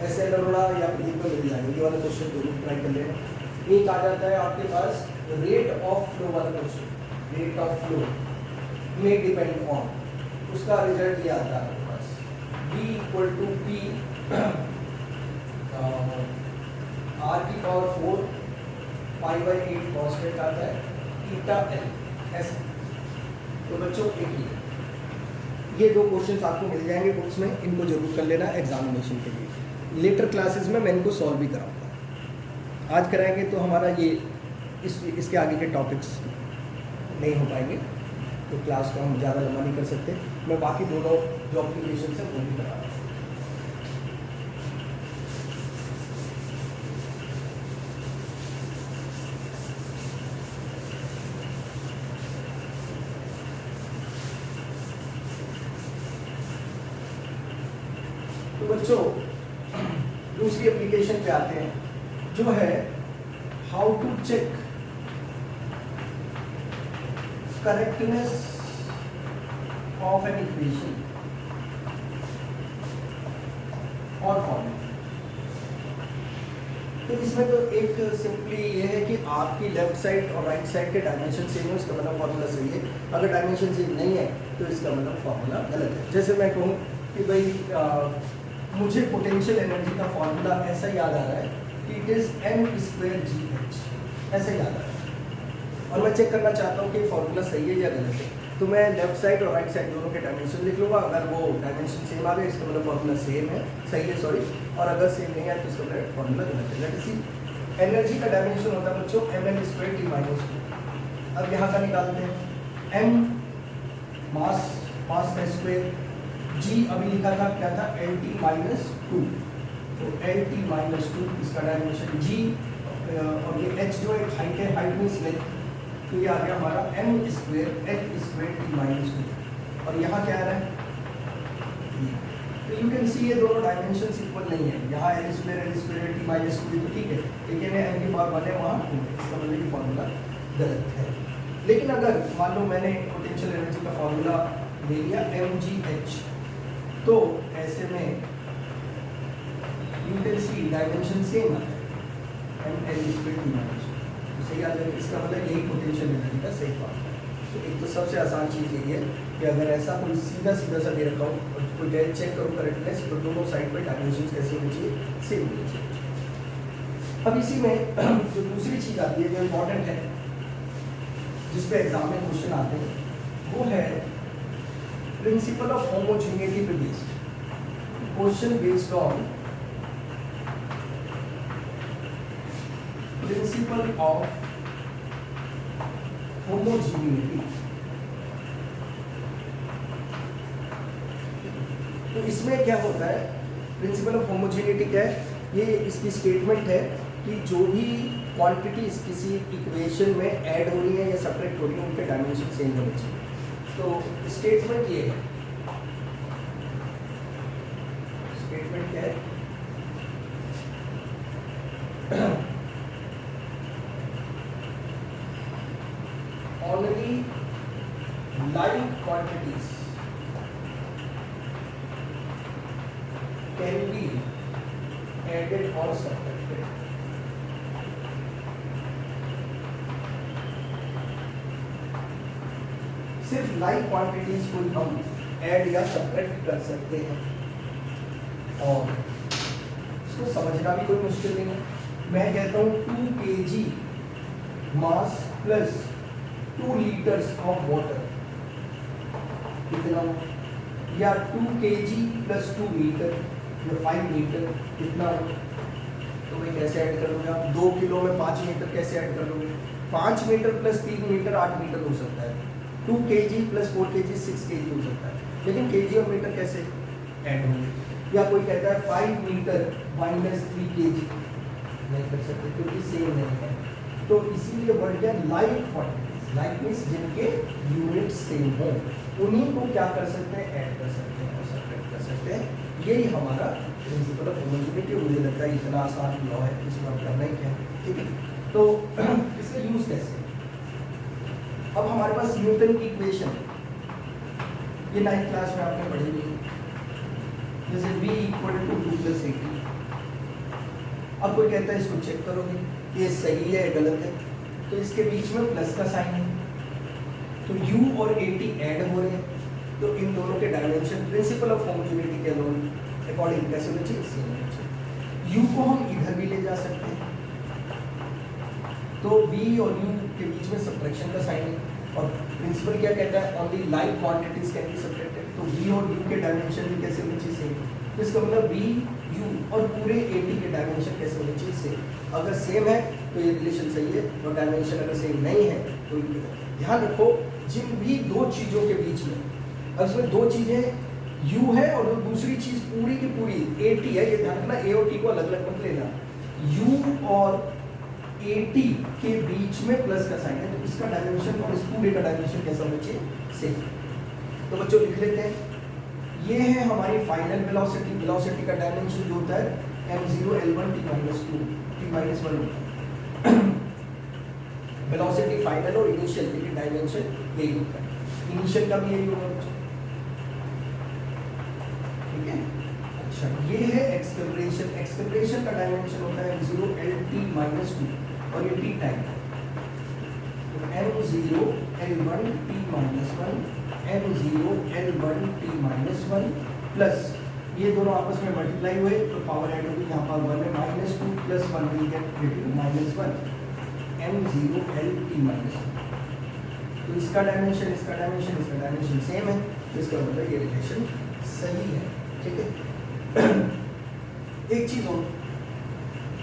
SL. Arora या प्रदीप को मिल जाएगा, ये वाला क्वेश्चन जरूर ट्राई कर लेना। एक आ जाता है आपके पास रेट ऑफ फ्लो वाला क्वेश्चन, रेट ऑफ फ्लो में डिपेंड ऑन, उसका रिजल्ट ये आता है आपके पास, V equal to P R की पावर 4 π/8 कांस्टेंट आता है, थीटा L ऐसा। तो बच्चों एक ये 2 क्वेश्चंस आपको मिल जाएंगे बुक्स में, इनको जरूर कर लेना एग्जामिनेशन के लिए। लेटर क्लासेस में मैं इनको सॉल्व भी कराऊंगा। आज कराएंगे तो हमारा ये इसके आगे के टॉपिक्स नहीं हो पाएंगे, तो क्लास को हम ज़्यादा लंबा नहीं कर सकते। मैं बाकी दोनों जो एप्लीकेशन है वो भी करा रहा हूँ। तो बच्चों दूसरी एप्लीकेशन पे आते हैं, जो है how to check correctness of an equation और फॉर्मूला। तो इसमें तो एक सिंपली ये है कि आपकी लेफ्ट साइड और राइट साइड के डायमेंशन सेम है, इसका मतलब फॉर्मूला सही है। अगर डायमेंशन सेम नहीं है तो इसका मतलब फॉर्मूला गलत है। जैसे मैं कहूँ कि भाई मुझे पोटेंशियल एनर्जी का फॉर्मूला ऐसा याद आ रहा है कि इट इज़ m²gh, ऐसा याद आ रहा है, और मैं चेक करना चाहता हूँ कि फॉर्मूला सही है या गलत है। तो मैं लेफ्ट साइड और राइट साइड दोनों के डायमेंशन लिख लूँगा। अगर वो डायमेंशन सेम आ गए इसका मतलब फॉर्मूला सेम है, सही है सॉरी, और अगर सेम नहीं है तो इसका मतलब फॉर्मूला गलत है। लेट्स सी, एनर्जी का डायमेंशन होता है बच्चों ml²t-2। अब यहाँ का निकालते हैं, m मास का स्क्वायर, g अभी लिखा था क्या था, Lt-2, तो Lt-2 इसका डायमेंशन g, और ये h जो एक हाइट है, हाइट मींस लेंथ, तो ये आ गया हमारा m²h²t-2, और यहाँ क्या आ रहा है, तो यू कैन सी ये दोनों डायमेंशंस इक्वल नहीं है। यहाँ l²t-2 तो ठीक है, लेकिन m की पावर 1 है वहाँ 2, इसका मतलब ये फॉर्मूला गलत है। लेकिन अगर मान लो मैंने पोटेंशियल एनर्जी का फॉर्मूला ले लिया mgh, तो ऐसे में you can C dimension same आता है, ml²t-2, तो सही आ जाएगा। इसका मतलब यही पोटेंशियल एनर्जी का सही फॉर्मूला है। तो एक तो सबसे आसान चीज़ यही है कि अगर ऐसा कोई सीधा सा दे रखा हो और कोई गैर चेक करो करेक्टनेस, तो दोनों साइड पर डायमेंशन कैसे होनी चाहिए, सेम होनी चाहिए। अब इसी में जो दूसरी चीज़ आती है जो इम्पोर्टेंट है, जिस पे एग्जाम में क्वेश्चन आते हैं, वो है प्रिंसिपल ऑफ होमोजेनिटी पे based question, based on principal of homogeneity. तो इसमें क्या होता है, प्रिंसिपल ऑफ होमोजेनिटी क्या है, ये इसकी स्टेटमेंट है कि जो भी क्वांटिटीज किसी इक्वेशन में ऐड हो रही है या सब्ट्रैक्ट हो रही है, उनके डायमेंशन सेम होने चाहिए। तो स्टेटमेंट ये है, स्टेटमेंट क्या है, only like quantities can be added or subtracted। सिर्फ लाइक क्वांटिटीज को हम ऐड या सब्ट्रैक्ट कर सकते हैं, और इसको समझना भी कोई मुश्किल नहीं है। मैं कहता हूँ 2 kg mass plus 2 litres of water कितना हो, या 2 kg प्लस 2 लीटर या 5 लीटर कितना हो। तो मैं कैसे ऐड कर लूँगा, 2 किलो में 5 लीटर कैसे ऐड कर लूँगे, 5 मीटर प्लस 3 मीटर 8 मीटर हो सकता है, 2 kg प्लस 4 kg 6 kg हो सकता है, लेकिन kg और मीटर कैसे ऐड होंगे। या कोई कहता है 5 मीटर माइनस 3 kg, नहीं कर सकते क्योंकि सेम नहीं है। तो इसीलिए वर्ड क्या, लाइक क्वांटिटीज, लाइक मीन्स जिनके यूनिट सेम हो उन्हीं को क्या कर सकते हैं, ऐड कर सकते हैं और सब्ट्रैक्ट कर सकते हैं। यही हमारा प्रिंसिपल ऑफ होमोजेनिटी। मुझे लगता है इतना आसान लॉ है, इसमें हम करना ही क्या है, ठीक है। तो इसका यूज कैसे, अब हमारे पास न्यूटन की इक्वेशन, ये 9th क्लास में आपने पढ़ी हुई, जैसे v इक्वल टू 2 + 80। अब कोई कहता है इसको चेक करोगे ये सही है गलत है, तो इसके बीच में प्लस का साइन है, तो u और 80 ऐड हो रहे हैं, तो इन दोनों के डायमेंशन प्रिंसिपल ऑफ होमोजेनिटी के अकॉर्डिंग कैसे होना चाहिए, सेम होना चाहिए। u को हम इधर भी ले जा सकते हैं, तो v और u के बीच में सब्ट्रैक्शन का साइन है, और प्रिंसिपल क्या कहता है, only like quantities can be subtracted. तो v और u के डायमेंशन भी कैसे होने चाहिए, सेम। तो इसका मतलब v u और पूरे 80 के डायमेंशन कैसे होने चाहिए, सेम। अगर सेम है तो ये रिलेशन सही है, और डायमेंशन अगर सेम नहीं है तो ध्यान रखो जिन भी दो चीज़ों के बीच में, अब इसमें दो चीज़ें u है और दूसरी चीज़ पूरी की पूरी 80 है, ये ध्यान रखना, a और t को अलग अलग मत लेना। u और 80 के बीच में प्लस का साइन है, तो इसका डायमेंशन और इस पूरे का डायमेंशन कैसा होना चाहिए, सेम। तो बच्चों लिख लेते हैं, ये है हमारी फाइनल वेलोसिटी। वेलोसिटी का डायमेंशन जो होता है m0 L1 t-2 t-1 होता है। वेलोसिटी फाइनल और इनिशियल के डायमेंशन यही होता है, इनिशियल का भी यही होगा बच्चों, ठीक है। अच्छा, ये है एक्सेलरेशन। एक्सेलरेशन का डायमेंशन होता है m0 L t-2 और ये t टाइम, तो m0 L1 t-1 m0 L1 t-1 plus ये दोनों आपस में मल्टीप्लाई हुए तो पावर ऐड होगी, यहाँ पर 1 है, -2 + 1 will get -1 m0 L t-1। तो इसका डायमेंशन इसका डायमेंशन सेम है, तो इसका मतलब ये रिलेशन सही है, ठीक है। एक चीज़ और,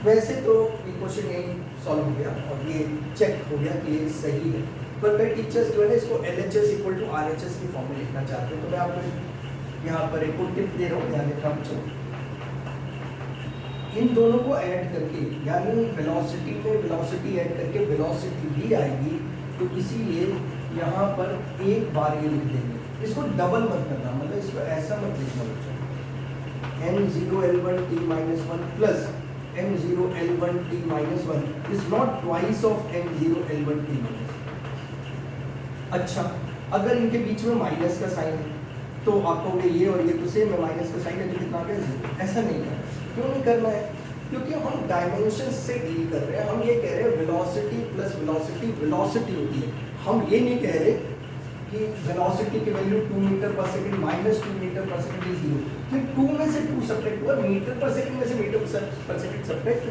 वैसे तो ये क्वेश्चन यही सॉल्व हो गया और ये चेक हो गया कि ये सही है, पर कई टीचर्स जो है ना इसको LHS = RHS की फॉर्म में लिखना चाहते हैं, तो मैं आपको यहाँ पर एक टिप दे रहा हूँ, ध्यान रखना बच्चों। इन दोनों को ऐड करके, यानी वेलोसिटी में वेलोसिटी ऐड करके वेलोसिटी भी आएगी, तो इसीलिए यहाँ पर एक बार ये लिख देंगे, इसको डबल मत करना, मतलब इसको ऐसा मत लिखना बच्चों, m0 L1 t-1 plus m0 L1 t-1 is not twice of m0 L1 t-1। अच्छा, अगर इनके बीच में माइनस का साइन है तो आप कहोगे ये और ये तो सेम है, माइनस का साइन है तो कितना आ गया, 0। ऐसा नहीं करना। क्यों नहीं करना है, क्योंकि हम डायमेंशन से डील कर रहे हैं, हम ये कह रहे हैं वेलोसिटी प्लस वेलोसिटी वेलोसिटी होती है, हम ये नहीं कह रहे कि वेलोसिटी की वैल्यू 2 मीटर पर सेकंड -2 मीटर पर सेकंड इज 0, फिर 2 में से 2 सब्ट्रैक्ट हुआ, मीटर पर सेकंड में से मीटर पर सेकंड सब्ट्रैक्ट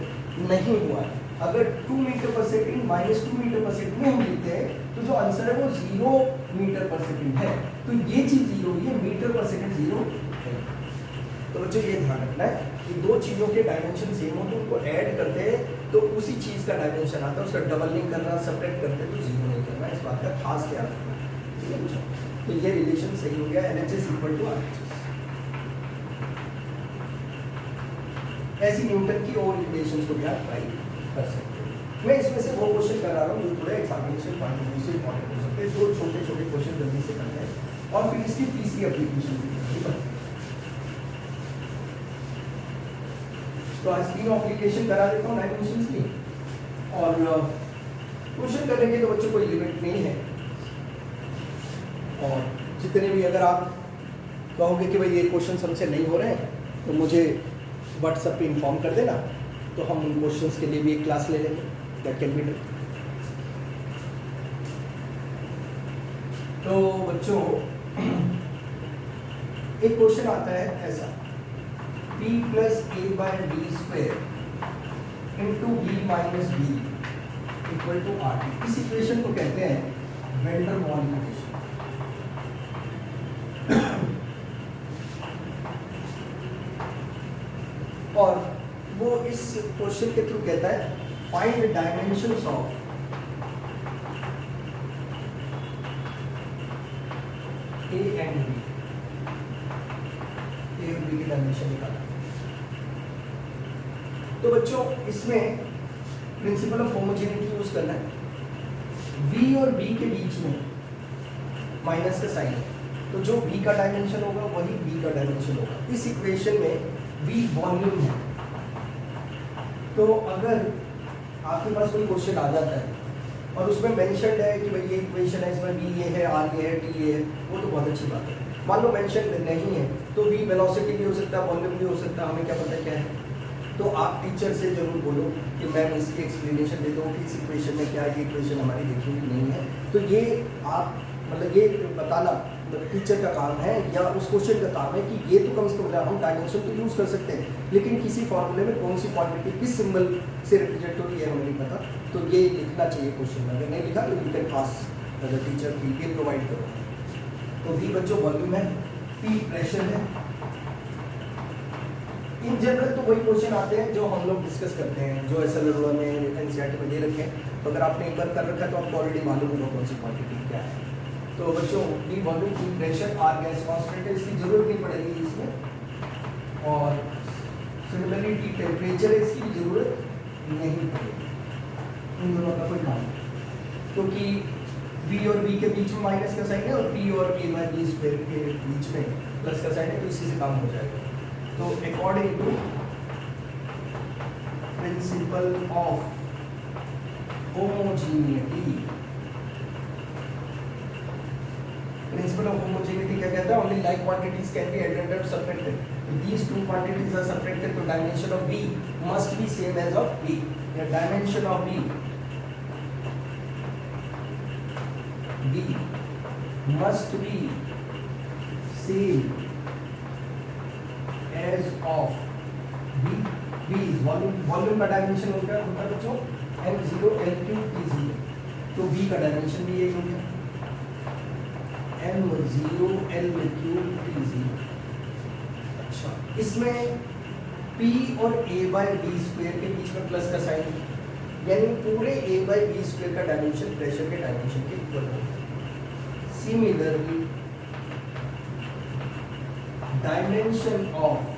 नहीं हुआ। अगर 2 मीटर पर सेकंड -2 मीटर पर सेकंड में हम लिखते हैं तो जो आंसर है वो 0 मीटर पर सेकंड है, तो ये चीज़ 0, ये मीटर पर सेकंड 0 है। तो बच्चों ये ध्यान रखना है कि दो चीज़ों के डायमेंशन सेम हो तो उनको ऐड करते हैं तो उसी चीज़ का डायमेंशन आता है, उसका डबल नहीं करना, सब्ट्रैक्ट करते तो 0 नहीं करना, इस बात का खास ध्यान रखना, ठीक है बच्चों। तो ये रिलेशन सही हो गया, LHS = RHS। ऐसी न्यूटन की और रिलेशन को भी आप ट्राई कर सकते हैं। मैं इसमें से वो क्वेश्चन करा रहा हूँ जो थोड़ा एग्जामिनेशन पॉइंट ऑफ व्यू से इंपॉर्टेंट हो सकते हैं, जो छोटे छोटे क्वेश्चन जल्दी से करते हैं और फिर इसकी तीसरी एप्लीकेशन भी करनी है। तो आज 3 एप्लीकेशन करा देता हूँ डायमेंशंस की, और क्वेश्चन करने की तो बच्चों कोई लिमिट नहीं है, और जितने भी अगर आप कहोगे कि भाई ये क्वेश्चन हमसे नहीं हो रहे हैं तो मुझे व्हाट्सएप पे इन्फॉर्म कर देना, तो हम उन क्वेश्चंस के लिए भी एक क्लास ले लेंगे, दैट कैन बी डन। तो बच्चों एक क्वेश्चन आता है ऐसा, P plus A by B square into B minus B equal to RT। इस इक्वेशन को कहते हैं वेंडर वॉल इक्वेशन। और वो इस क्वेश्चन के थ्रू कहता है find dimensions of A and B। A और B की डायमेंशन निकालना। तो बच्चों इसमें प्रिंसिपल ऑफ होमोजेनिटी यूज करना है। V और B के बीच में माइनस का साइन है, तो जो B का डायमेंशन होगा वही B का डायमेंशन होगा। इस इक्वेशन में B वॉल्यूम है। तो अगर आपके पास कोई क्वेश्चन आ जाता है और उसमें मेंशन्ड है कि भाई ये इक्वेशन है, इसमें B ये है, R ये है, T ये है, वो तो बहुत अच्छी बात है। मान लो मेंशन नहीं है तो V वेलोसिटी भी हो सकता है, वॉल्यूम भी हो सकता है, हमें क्या पता क्या है। तो आप टीचर से जरूर बोलो कि मैम इसकी एक्सप्लेनेशन दे दो कि इस इक्वेशन में क्या है, ये इक्वेशन हमारी देखी हुई नहीं है। तो ये आप मतलब ये बताना टीचर का काम है या उस क्वेश्चन का काम है कि ये तो कम से कम हम डायमेंशन तो यूज़ कर सकते हैं, लेकिन किसी फॉर्मूले में कौन सी क्वांटिटी किस सिंबल से रिप्रेजेंट होती है हमें नहीं पता। तो ये लिखना चाहिए क्वेश्चन में। अगर नहीं लिखा तो you can ask the teacher की ये प्रोवाइड करो। तो V बच्चों वॉल्यूम है, P प्रेशर है। इन जनरल तो वही क्वेश्चन आते हैं जो हम लोग डिस्कस करते हैं, जो SLR में NCERT में दे रखे हैं। तो अगर आपने एक बार कर रखा है तो आपको ऑलरेडी मालूम होगा कौन सी क्वांटिटी क्या है। तो बच्चों D volume, P pressure, R gas constant है, इसकी जरूरत नहीं पड़ेगी इसमें। और सिमिलरली T टेम्परेचर है, इसकी भी जरूरत नहीं पड़ेगी। इन दोनों का कोई नाम क्योंकि V और B के बीच में माइनस का साइन है और P और A बाय B स्क्वायर के बीच में प्लस का साइन है, तो इसी से काम हो जाएगा। तो according to principle of homogeneity, principle of homogeneity क्या कहता है? Only like quantities can be added और subtracted. If these two quantities are subtracted, तो dimension of B must be same as of B. The dimension of B must be same as of B. B is volume, volume का dimension होता है बच्चों M0 L3 T0। तो B का dimension भी यही हो गया M0 L3 T0। अच्छा, इसमें P और A by B स्क्वायर के बीच में प्लस का साइन, यानी पूरे A by B स्क्वायर का डायमेंशन प्रेशर के डायमेंशन के इक्वल होगा। Similarly dimension of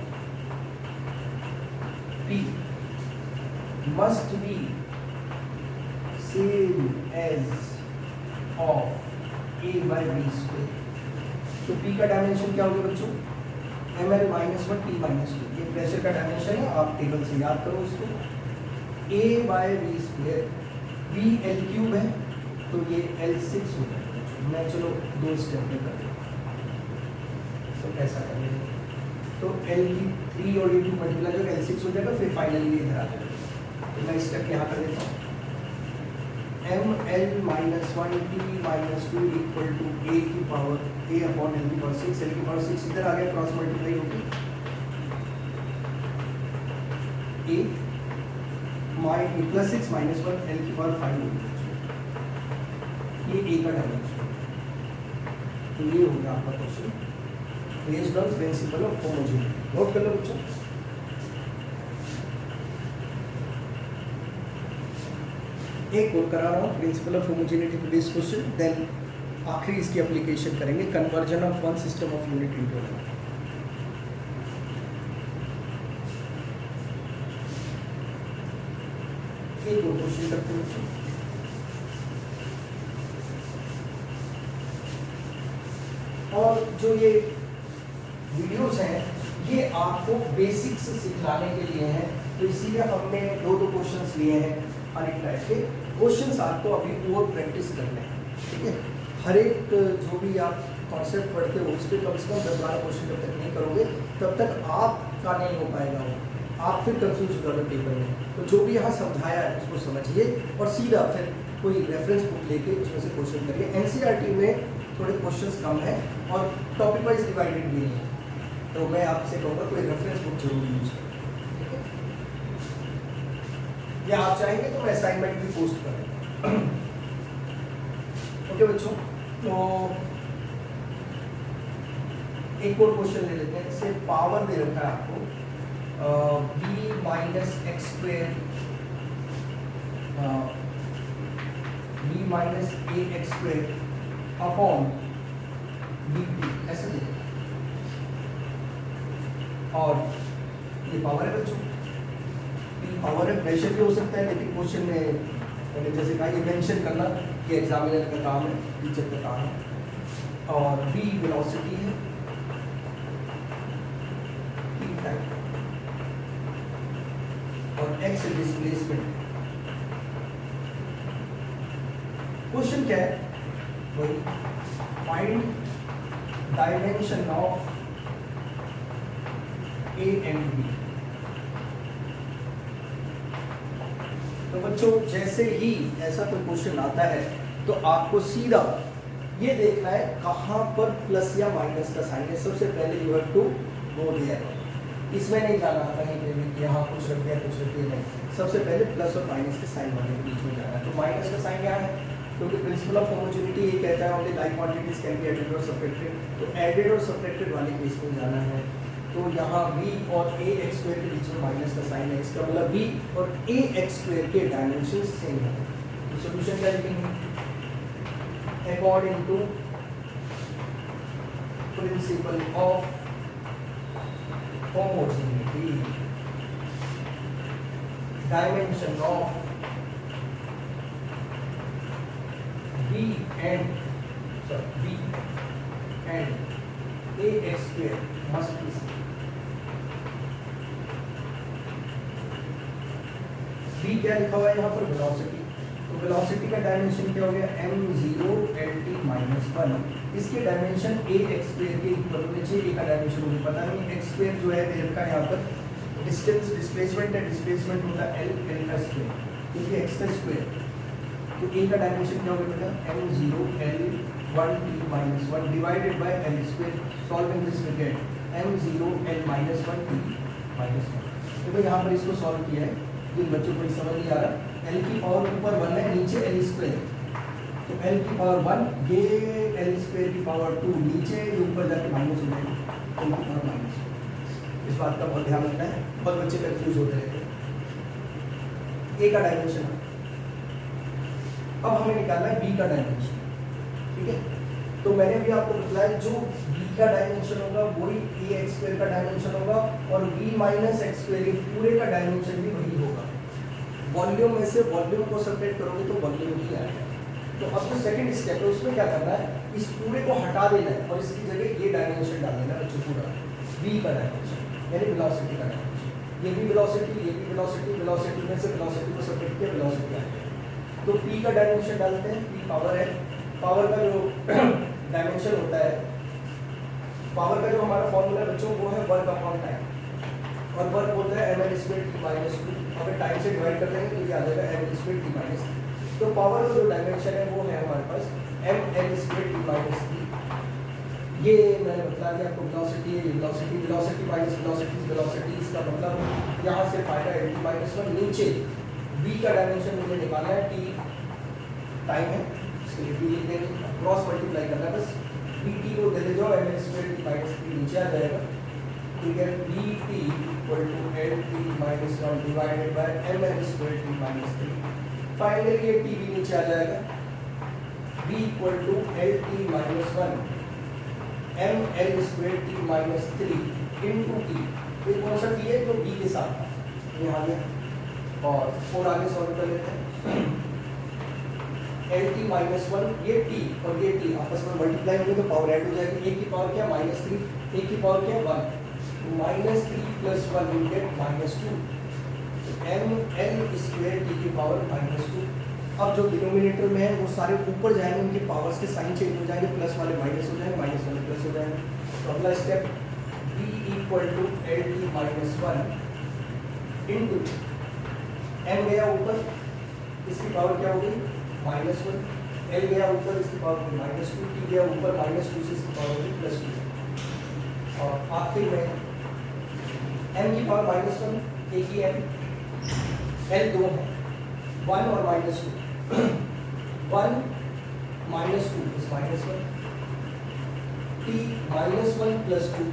P must be same as of A by B square। तो P का डायमेंशन क्या होगा बच्चों? ml minus 1 T minus 2। ये प्रेशर का डायमेंशन है, आप टेबल से याद करो इसको। A by B square, B L cube है तो ये L6 हो जाएगा। मैं चलो दो स्टेप में कर दूँ तो ऐसा करेंगे तो L3 और E2 मल्टीप्लाई करके L6 हो जाएगा, फिर फाइनली ये इधर आ जाएगा। तो मैं स्टेप यहाँ कर देता हूँ। ml minus 1 T minus 2 equal to A की पावर A अपॉन L की पावर 6। L की पावर 6 इधर आ गया, क्रॉस मल्टीप्लाई होगी A प्लस 6 माइनस 1 L की पावर 5 होगी। ये A का डायमेंशन। तो ये होगा आपका question based on principal of homogeneity. Note कर लो बच्चों। एक और करा रहा हूँ प्रिंसिपल ऑफ होमोजेनिटी पे बेस्ड क्वेश्चन, देन आखिरी इसकी एप्लीकेशन करेंगे, conversion of one system of unit into another. एक और क्वेश्चन करते हैं बच्चों। और जो ये वीडियोस हैं ये आपको बेसिक्स सिखाने के लिए हैं, तो इसीलिए हमने दो क्वेश्चंस लिए हैं हर एक टाइप के क्वेश्चंस। आपको अभी और प्रैक्टिस करने हैं, ठीक है। हर एक जो भी आप कॉन्सेप्ट पढ़ते हो उस पर कम से कम 10-12 क्वेश्चन जब तक नहीं करोगे तब तक आपका नहीं हो पाएगा वो, आप फिर कंफ्यूज हो जाओगे पेपर में। तो जो भी यहाँ समझाया है उसको समझिए और सीधा फिर कोई रेफरेंस बुक लेके उसमें से क्वेश्चन करिए। NCERT में थोड़े क्वेश्चंस कम है और टॉपिक वाइज डिवाइडेड भी नहीं है, तो मैं आपसे कहूँगा कोई रेफरेंस बुक जरूर यूज करें, ठीक है? या आप चाहेंगे तो मैं असाइनमेंट भी पोस्ट करूँगा। ओके बच्चों, तो एक और क्वेश्चन ले लेते हैं। जैसे पावर दे रखा है आपको b minus x square b minus a x square upon dt ऐसे दे, और ये पावर है बच्चों, ये पावर है। प्रेशर भी हो सकता है, लेकिन क्वेश्चन में मैंने जैसे कहा ये मेंशन करना कि एग्जामिनर का काम है, टीचर का काम है। और v वेलोसिटी है, t टाइम, और x डिस्प्लेसमेंट। क्वेश्चन क्या है? वही find dimension of a and b। तो बच्चों जैसे ही ऐसा कोई क्वेश्चन आता है तो आपको सीधा ये देखना है कहाँ पर प्लस या माइनस का साइन है। सबसे पहले you have to go there, इसमें नहीं जाना कहीं पे भी यहाँ कुछ रख दिया कुछ रख दिया, नहीं। सबसे पहले प्लस और माइनस के साइन वाले के बीच में जाना है। तो माइनस का साइन क्या है? क्योंकि प्रिंसिपल ऑफ होमोजेनिटी ये कहता है only like quantities can be added और सब्ट्रैक्टेड, तो एडेड और सब्ट्रैक्टेड वाले केस में जाना है। तो यहाँ b और a एक्स स्क्वायर के बीच में माइनस का साइन है, इसका मतलब b और a एक्स स्क्वायर के डायमेंशन सेम है। तो सॉल्यूशन क्या लिखेंगे? According to principle of homogeneity, dimension of b and a x square must be same. b क्या लिखा हुआ है यहाँ पर? वेलोसिटी। तो वेलोसिटी का डायमेंशन क्या हो गया? m0 lt minus 1। इसके डायमेंशन a एक्स स्क्वायर के इक्वल होने चाहिए। a का डायमेंशन मुझे पता नहीं, एक्स स्क्वायर जो है दे रखा है यहाँ पर, डिस्टेंस डिस्प्लेसमेंट है, डिस्प्लेसमेंट होता है l का स्क्वायर, क्योंकि x का स्क्वायर। तो a का डायमेंशन क्या हो गया बेटा? m0 l1t minus 1 divided by l square. Solving this we get m0 l minus 1t minus 1। तो भाई यहाँ पर इसको सॉल्व किया है, जिन बच्चों को समझ नहीं आ रहा, l की पावर ऊपर 1 है, नीचे l स्क्वायर, तो l की पावर 1, ये l स्क्वायर की पावर 2, नीचे ये ऊपर जाके माइनस हो जाएगी, l की पावर माइनस। इस बात का बहुत ध्यान रखना है, बहुत बच्चे कंफ्यूज होते रहते हैं। a का डायमेंशन, अब हमें निकालना है b का डायमेंशन, ठीक है? तो मैंने भी आपको बताया जो b का डायमेंशन होगा वही a एक्स स्क्वायर का डायमेंशन होगा, और b माइनस एक्स स्क्वायर पूरे का डायमेंशन भी वही होगा। वॉल्यूम में से वॉल्यूम को सेपरेट करोगे तो वॉल्यूम ही आएगा। तो अब जो सेकंड स्टेप है उसमें क्या करना है? इस पूरे को हटा देना है और इसकी जगह ये डायमेंशन डाल देना है, पूरा v का डायमेंशन यानी वेलोसिटी का डायमेंशन। ये भी वेलोसिटी, ये भी वेलोसिटी, वेलोसिटी में से वेलोसिटी को सेपरेट किया, वेलोसिटी आ गया। तो p का डायमेंशन डालते हैं, p पावर है, पावर का जो डायमेंशन होता है, पावर का जो हमारा फॉर्मूला है बच्चों वो है वर्क अपॉन टाइम, और वर्क होता है ml स्क्वायर t माइनस 2। अगर टाइम से डिवाइड कर देंगे तो ये आ जाएगा ml स्क्वायर t माइनस 3। तो पावर का जो डायमेंशन है वो है हमारे पास ml स्क्वायर t माइनस 3। ये मैंने बता दिया आपको, वेलोसिटी है, velocity, velocity minus velocity, velocity, इसका मतलब यहाँ से फायदा है t माइनस 1। नीचे v का डायमेंशन मुझे निकालना है, t टाइम है, इसके लिए v लिख देंगे, क्रॉस मल्टीप्लाई करना है बस, dt को दे दे जाओ, ml स्क्वायर t माइनस 3 नीचे आ जाएगा, ठीक है? dt equal to lt minus 1 divided by ml square t minus 3। Finally ये t भी नीचे आ जाएगा, v equal to lt minus 1 ml square t minus 3 into t। ये कौन सा t है? जो b के साथ था, ये आ गया। और आगे सॉल्व कर लेते हैं। lt माइनस 1, ये t और ये t आपस में मल्टीप्लाई होंगे तो पावर ऐड हो जाएगी। एक की पावर क्या? माइनस 3, एक की पावर क्या? 1, minus 3 plus 1 will get minus 2, ml square t की पावर माइनस 2। अब जो डिनोमिनेटर में है वो सारे ऊपर जाएंगे, उनके पावर्स के साइन चेंज हो जाएंगे, प्लस वाले माइनस हो जाएंगे, माइनस वाले प्लस हो जाएंगे। तो अगला step v equal to lt minus 1 into m गया ऊपर, इसकी पावर क्या हो गई? माइनस 1, l गया ऊपर, इसकी पावर हो गई माइनस 2, t गया ऊपर माइनस 2 से इसकी पावर हो गई प्लस 2। और आखिर में m की पावर -1, एक ही m, l 2 है, 1 और -2 1 -2 is -1, t -1 + 2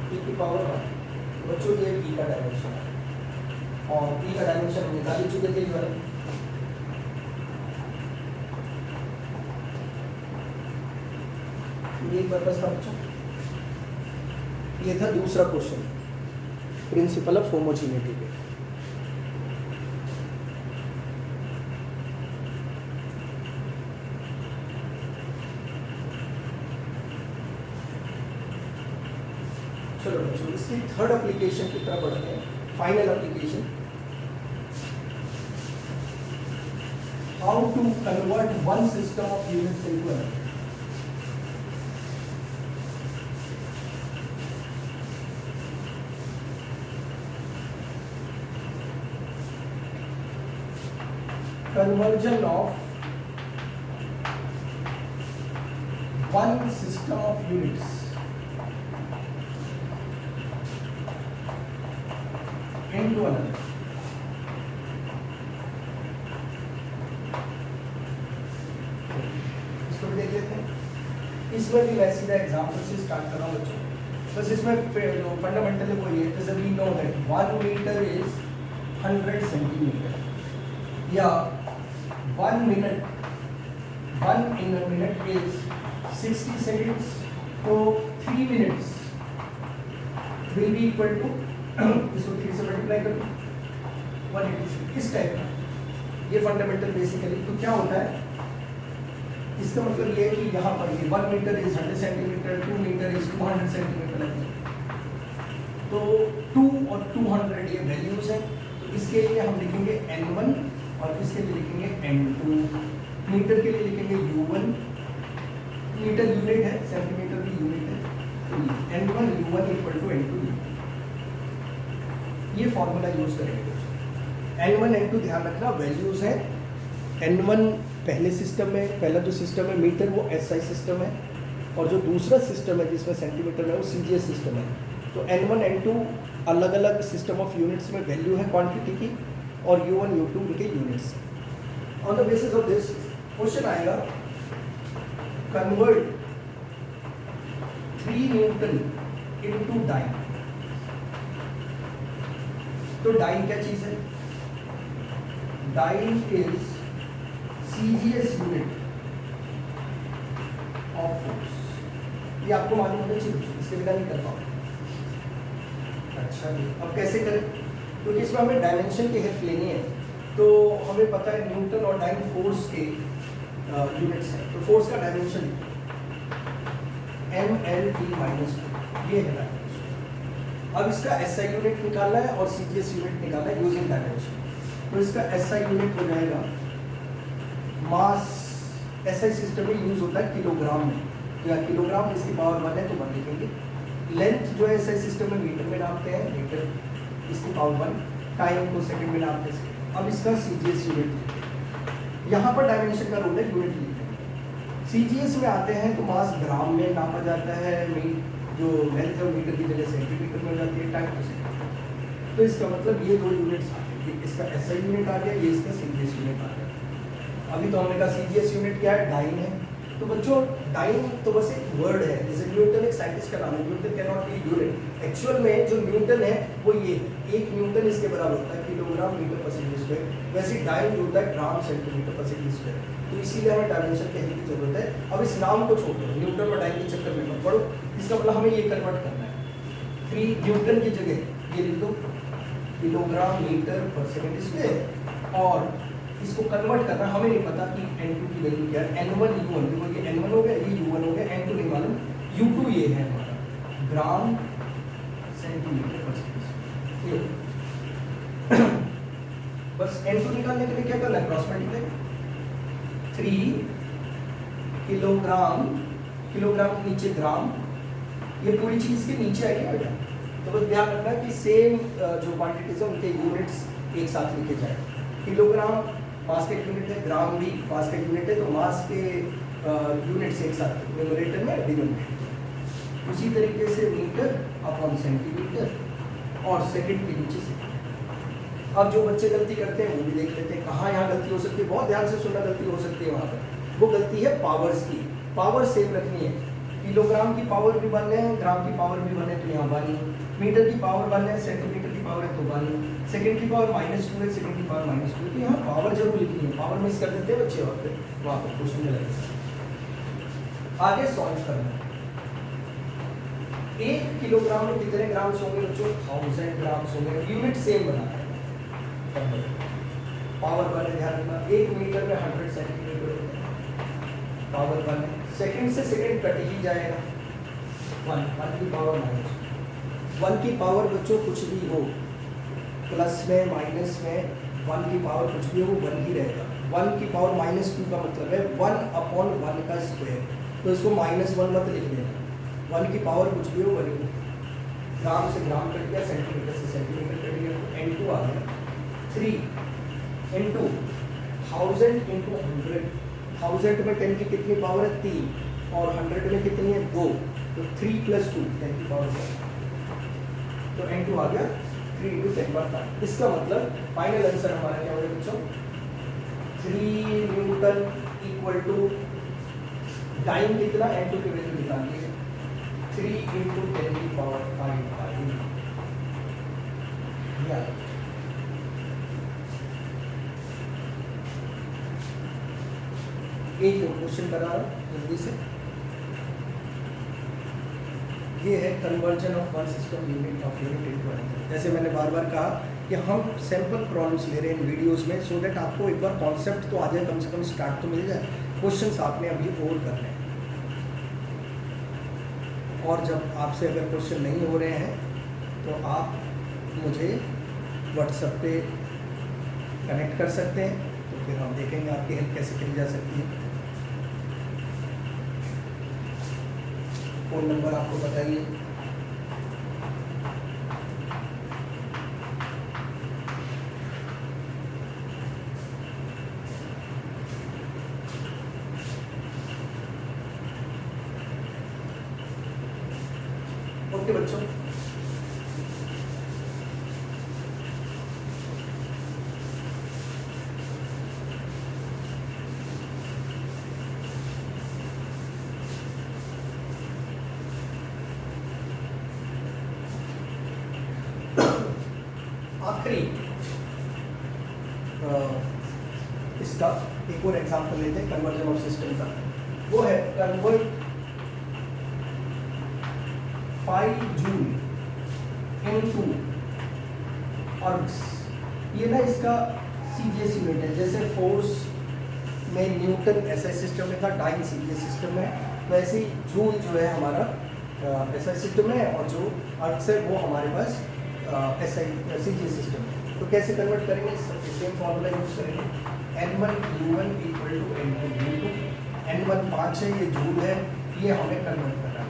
t की पावर 1। बच्चों ये t का डायमेंशन है और t का डायमेंशन हम निकाल ही चुके थे इस बारे में। ये पर्पस था बच्चों, ये था दूसरा क्वेश्चन, प्रिंसिपल ऑफ होमोजेनिटी पे। चलो बच्चों इसकी थर्ड एप्लीकेशन की तरफ बढ़ते हैं, final application, how to convert one system of units into another. Conversion of one system of units into another। इसको भी देख लेते हैं। इसमें भी मैं सीधा एग्जाम्पल से स्टार्ट कर रहा हूँ बच्चों। बस इसमें जो फंडामेंटल है वो ये, जैसे we know that 1 metre is 100 centimetre, या 1 minute, 1 in a minute is 60 seconds, तो 3 minutes will be equal to इसको 3 से मल्टीप्लाई कर 180, इस टाइप का ये फंडामेंटल बेसिकली। तो क्या होता है, इसका मतलब ये है कि यहाँ पर ये 1 metre is 100 centimetre, 2 metre is 200 centimetre लगेगा, तो 2 और 200 ये वैल्यूज हैं। तो इसके लिए हम लिखेंगे n1 और इसके लिए लिखेंगे n2। मीटर के लिए लिखेंगे u1, मीटर यूनिट है, सेंटीमीटर की यूनिट है, तो n1 u1 = n2 u। ये फॉर्मूला यूज करेंगे। n1 n2 ध्यान रखना वैल्यूज है। n1 पहले सिस्टम में, पहला जो सिस्टम है मीटर वो SI सिस्टम है, और जो दूसरा सिस्टम है जिसमें सेंटीमीटर में वो CGS सिस्टम है। तो n1 n2 अलग अलग सिस्टम ऑफ यूनिट्स में वैल्यू है क्वांटिटी की, और u1 u2 उनके units. On the basis of this question आएगा, कन्वर्ट 3 न्यूटन इनटू डाइन। तो डाइन क्या चीज है, dyne is CGS unit of force. ये आपको मालूम होना चाहिए, इसके बिना नहीं कर पाओगे। अच्छा जी, अब कैसे करें, क्योंकि इसमें हमें डायमेंशन की हेल्प लेनी है। तो हमें पता है न्यूटन और डाइन फोर्स के यूनिट्स हैं, तो फोर्स का डायमेंशन mLT - 2 ये है डायमेंशन। अब इसका SI यूनिट निकालना है और CGS यूनिट निकालना है यूजिंग डायमेंशन। तो इसका SI यूनिट हो जाएगा मास, SI सिस्टम में यूज होता है किलोग्राम में, तो या किलोग्राम इसकी पावर 1 है तो 1 लिखेंगे। लेंथ जो है SI सिस्टम में मीटर में नापते हैं, मीटर इसकी पावर 1, टाइम को सेकंड में नापते हैं। अब इसका CGS यूनिट लिखते हैं, यहाँ पर डायमेंशन का रोल है, यूनिट लिखते हैं। CGS में आते हैं तो मास ग्राम में नापा जाता है, जो लेंथ है वो मीटर की जगह सेंटीमीटर में हो जाती है, टाइम को सेकंड। तो इसका मतलब ये दो यूनिट्स आते हैं, इसका SI यूनिट आ गया, ये इसका CGS यूनिट आ गया। अभी तो हमने कहा CGS यूनिट क्या है, डाइन है। तो बच्चों डाइन तो बस एक वर्ड है, जैसे न्यूटन एक साइंटिस्ट का नाम है, Newton can not be unit. Actual में जो न्यूटन है वो ये है, 1 न्यूटन इसके बराबर होता है किलोग्राम मीटर पर सेकंड स्क्वायर। वैसे डाइन जो होता है ग्राम सेंटीमीटर पर सेकंड स्क्वायर। तो इसीलिए हमें डायमेंशन की हेल्प की जरूरत है। अब इस नाम को छोड़ दो, न्यूटन और डाइन के चक्कर में मत पड़ो। इसका मतलब हमें ये कन्वर्ट करना है, 3 न्यूटन की जगह ये लिख दो किलोग्राम मीटर पर सेकंड स्क्वायर, और इसको कन्वर्ट करना हमें नहीं पता कि n2 की वैल्यू क्या है। n1 u1, देखो ये n1 हो गया, ये u1 हो गया, n2 नहीं मालूम, u2 ये है हमारा ग्राम सेंटीमीटर पर सेकंड। बस n2 निकालने के लिए क्या करना है, क्रॉस मल्टीप्लाई। 3 किलोग्राम, किलोग्राम के नीचे ग्राम, ये पूरी चीज के नीचे आएगी बेटा। तो बस ध्यान रखना कि सेम जो क्वांटिटीज है उनके यूनिट्स एक साथ लिखे जाए। किलोग्राम मास का यूनिट है, ग्राम भी मास का यूनिट है, तो मास के यूनिट्स एक साथ न्यूमरेटर में डिनोमिनेटर। उसी तरीके से मीटर अपॉन सेंटीमीटर और सेकंड के नीचे सेकंड। अब जो बच्चे गलती करते हैं वो भी देख लेते हैं कहाँ यहाँ गलती हो सकती है, बहुत ध्यान से सुनना, गलती हो सकती है वहाँ पर। वो गलती है पावर्स की, पावर सेम रखनी है। किलोग्राम की पावर भी 1 है, ग्राम की पावर भी 1 है तो यहाँ 1, मीटर की पावर 1 है, सेंटीमीटर की पावर है तो 1, सेकंड की पावर -2 है, सेकंड की पावर -2 है, तो यहाँ पावर जरूर लिखनी है। पावर मिस कर देते हैं बच्चे वहाँ पर क्वेश्चन में लगेगा। आगे सॉल्व करना। 1 किलोग्राम में कितने ग्राम्स होंगे बच्चों? 1000 ग्राम्स होंगे। यूनिट सेम बनाना है, पावर 1 है, ध्यान रखना। 1 मीटर में 100 सेंटीमीटर होता है, पावर 1 है। सेकंड से सेकंड कट ही जाएगा, 1 की पावर -1 की पावर बच्चों कुछ भी हो, प्लस में माइनस में 1 की पावर कुछ भी हो वो 1 ही रहेगा। 1 की पावर -2 का मतलब है 1/1 का स्क्वायर, तो इसको -1 मत लिख देना। 1 की पावर कुछ भी हो 1 ही। ग्राम से ग्राम कट गया, सेंटीमीटर से सेंटीमीटर कट गया, तो N2 आ गया 3 इंटू 1000 इंटू 100। 1000 में 10 की कितनी पावर है? 3, और 100 में कितनी है? 2, तो 3 + 2 10 की पावर 4, तो N2 आ गया 3 × 10⁵। इसका मतलब फाइनल आंसर हमारा क्या हो गया बच्चों? 3 न्यूटन इक्वल टू टाइम कितना? N2 की वैल्यू निकालिए, 3 × 10⁵। एक और क्वेश्चन करा रहा हूं जल्दी से। ये है conversion of one system unit of unit into another. जैसे मैंने बार बार कहा कि हम सैंपल प्रॉब्लम्स ले रहे हैं इन वीडियोस में, सो दैट आपको एक बार कॉन्सेप्ट तो आ जाए, कम से कम स्टार्ट तो मिल जाए। क्वेश्चंस आपने अभी और करने हैं, और जब आपसे अगर क्वेश्चन नहीं हो रहे हैं तो आप मुझे व्हाट्सएप पे कनेक्ट कर सकते हैं, तो फिर हम देखेंगे आपकी हेल्प कैसे करी जा सकती है। फ़ोन नंबर आपको बताइए। ओके बच्चों, आखिरी इसका एक और एग्जांपल लेते हैं कन्वर्जन ऑफ सिस्टम का। वो है कन्वर्ट 5 जूल इनटू अर्ब्स। ये ना इसका सीजीएस यूनिट है। जैसे फोर्स में न्यूटन ऐसा सिस्टम में था, डाइन सीजीएस सिस्टम है, वैसे ही जूल जो है हमारा ऐसा सिस्टम है, और जो अर्थ है वो हमारे पास ऐसा सीजीएस सिस्टम है। तो कैसे कन्वर्ट करेंगे? सेम फॉर्मूला यूज करेंगे, N1 U1 = N2 U2। N1 5 है, ये जूल है, ये हमें कन्वर्ट करना है।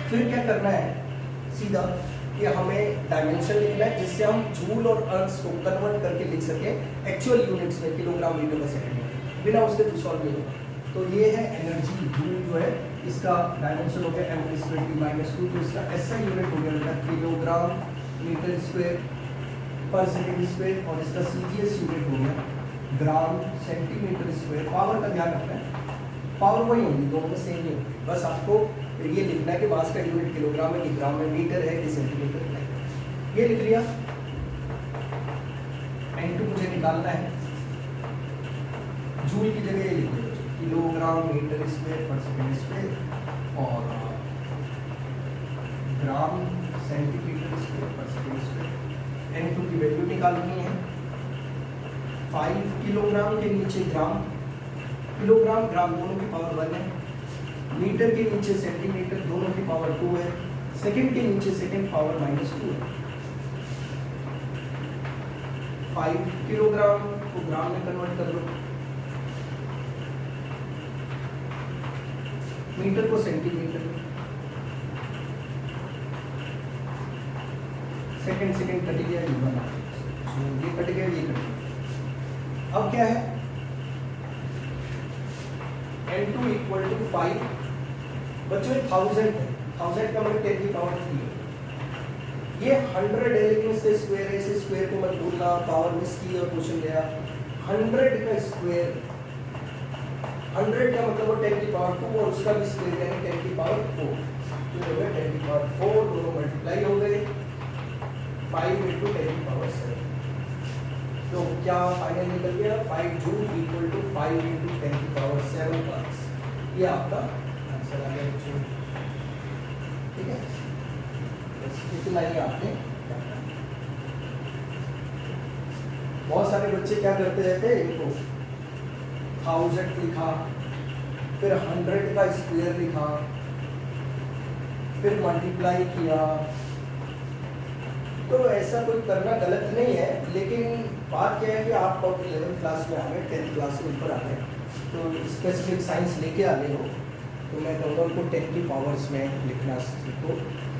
फिर क्या करना है? सीधा कि हमें डायमेंशन लिखना है, जिससे हम जूल और अर्ट्स को कन्वर्ट करके लिख सकें एक्चुअल यूनिट्स में, किलोग्राम मीटर पर सेकंड में, बिना उसके तो सॉल्व नहीं होगा। तो ये है एनर्जी, जूल जो है इसका डायमेंशन हो गया m²t−2, तो इसका ऐसा यूनिट हो गया किलोग्राम मीटर स्क्वायर पर सेकंड स्क्वायर, और इसका सीजीएस यूनिट हो गया ग्राम सेंटीमीटर स्क्वायर। पावर का ध्यान रखना है, पावर वही होगी, दोनों में सेम ही होगी। बस आपको ये लिखना है कि मास का यूनिट किलोग्राम में, कि ग्राम में, मीटर है कि सेंटीमीटर है, ये लिख लिया। N2 मुझे निकालना है, जूल की जगह ये लिख लिया किलोग्राम मीटर स्क्वायर पर सेकंड स्क्वायर, और ग्राम सेंटीमीटर स्क्वायर पर सेकंड स्क्वायर। N2 की वैल्यू निकालनी है। 5 किलोग्राम के नीचे ग्राम, किलोग्राम ग्राम दोनों की पावर 1 है, मीटर के नीचे सेंटीमीटर दोनों की पावर 2 है, सेकंड के नीचे सेकंड पावर -2 है। 5 किलोग्राम को ग्राम में कन्वर्ट कर लो, मीटर को सेंटीमीटर में, सेकंड सेकंड कट गया, ये कट गया, ये कट गया। अब क्या है? N2 = 5, बच्चों 1000 है, 1000 का मतलब 10 की पावर 3। ये 100 है लेकिन इससे स्क्वायर है, इसे स्क्वायर को मत भूलना, पावर मिस की और क्वेश्चन गया। 100 का स्क्वायर, 100 का मतलब वो 10 की पावर 2 और उसका भी स्क्वायर यानी 10 की पावर 4, तो हो गया 10 की पावर 4, दोनों मल्टीप्लाई हो गए 5 इंटू 10 की पावर 7। तो क्या फाइनल निकल गया 5 जूल इक्वल टू 5 इंटू 10 की पावर 7 पार्ट्स। ये आपका आंसर आ गया बच्चों, ठीक है। बस इतना ही आपने करना है। बहुत सारे बच्चे क्या करते रहते हैं, इनको 1000 लिखा, फिर 100 का स्क्वायर लिखा, फिर मल्टीप्लाई किया। तो ऐसा कोई करना गलत नहीं है, लेकिन बात क्या है कि आप अब 11th क्लास में आ गए, 10th क्लास से ऊपर आ गए, तो स्पेसिफिक साइंस लेके आ गए हो, तो मैं कहूँगा उनको 10 की पावर्स में लिखना सीखो।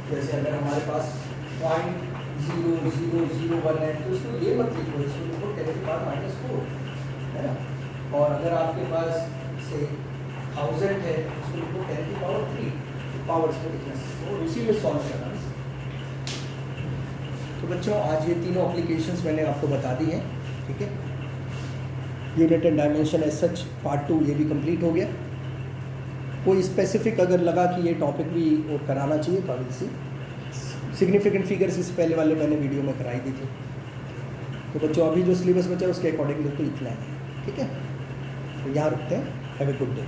जैसे अगर हमारे पास 0.0001 है तो उसको ये मत लिखो, इसको लिखो 10 की पावर -4, है ना। और अगर आपके पास से 1000 है उसको लिखो 10 की पावर 3, पावर्स में लिखना सीखो और उसी में सॉल्व करना। तो बच्चों आज ये तीनों एप्लीकेशंस मैंने आपको बता दी हैं, ठीक है। Unit and dimension as such part 2 ये भी कंप्लीट हो गया। कोई स्पेसिफिक अगर लगा कि ये टॉपिक भी और कराना चाहिए तो अभी सी सिग्निफिकेंट फिगर्स इस पहले वाले मैंने वीडियो में कराई दी थी। तो बच्चों अभी जो सिलेबस बचा है उसके अकॉर्डिंगली तो इतना है, ठीक है। तो यहाँ रुकते हैं। Have a good day.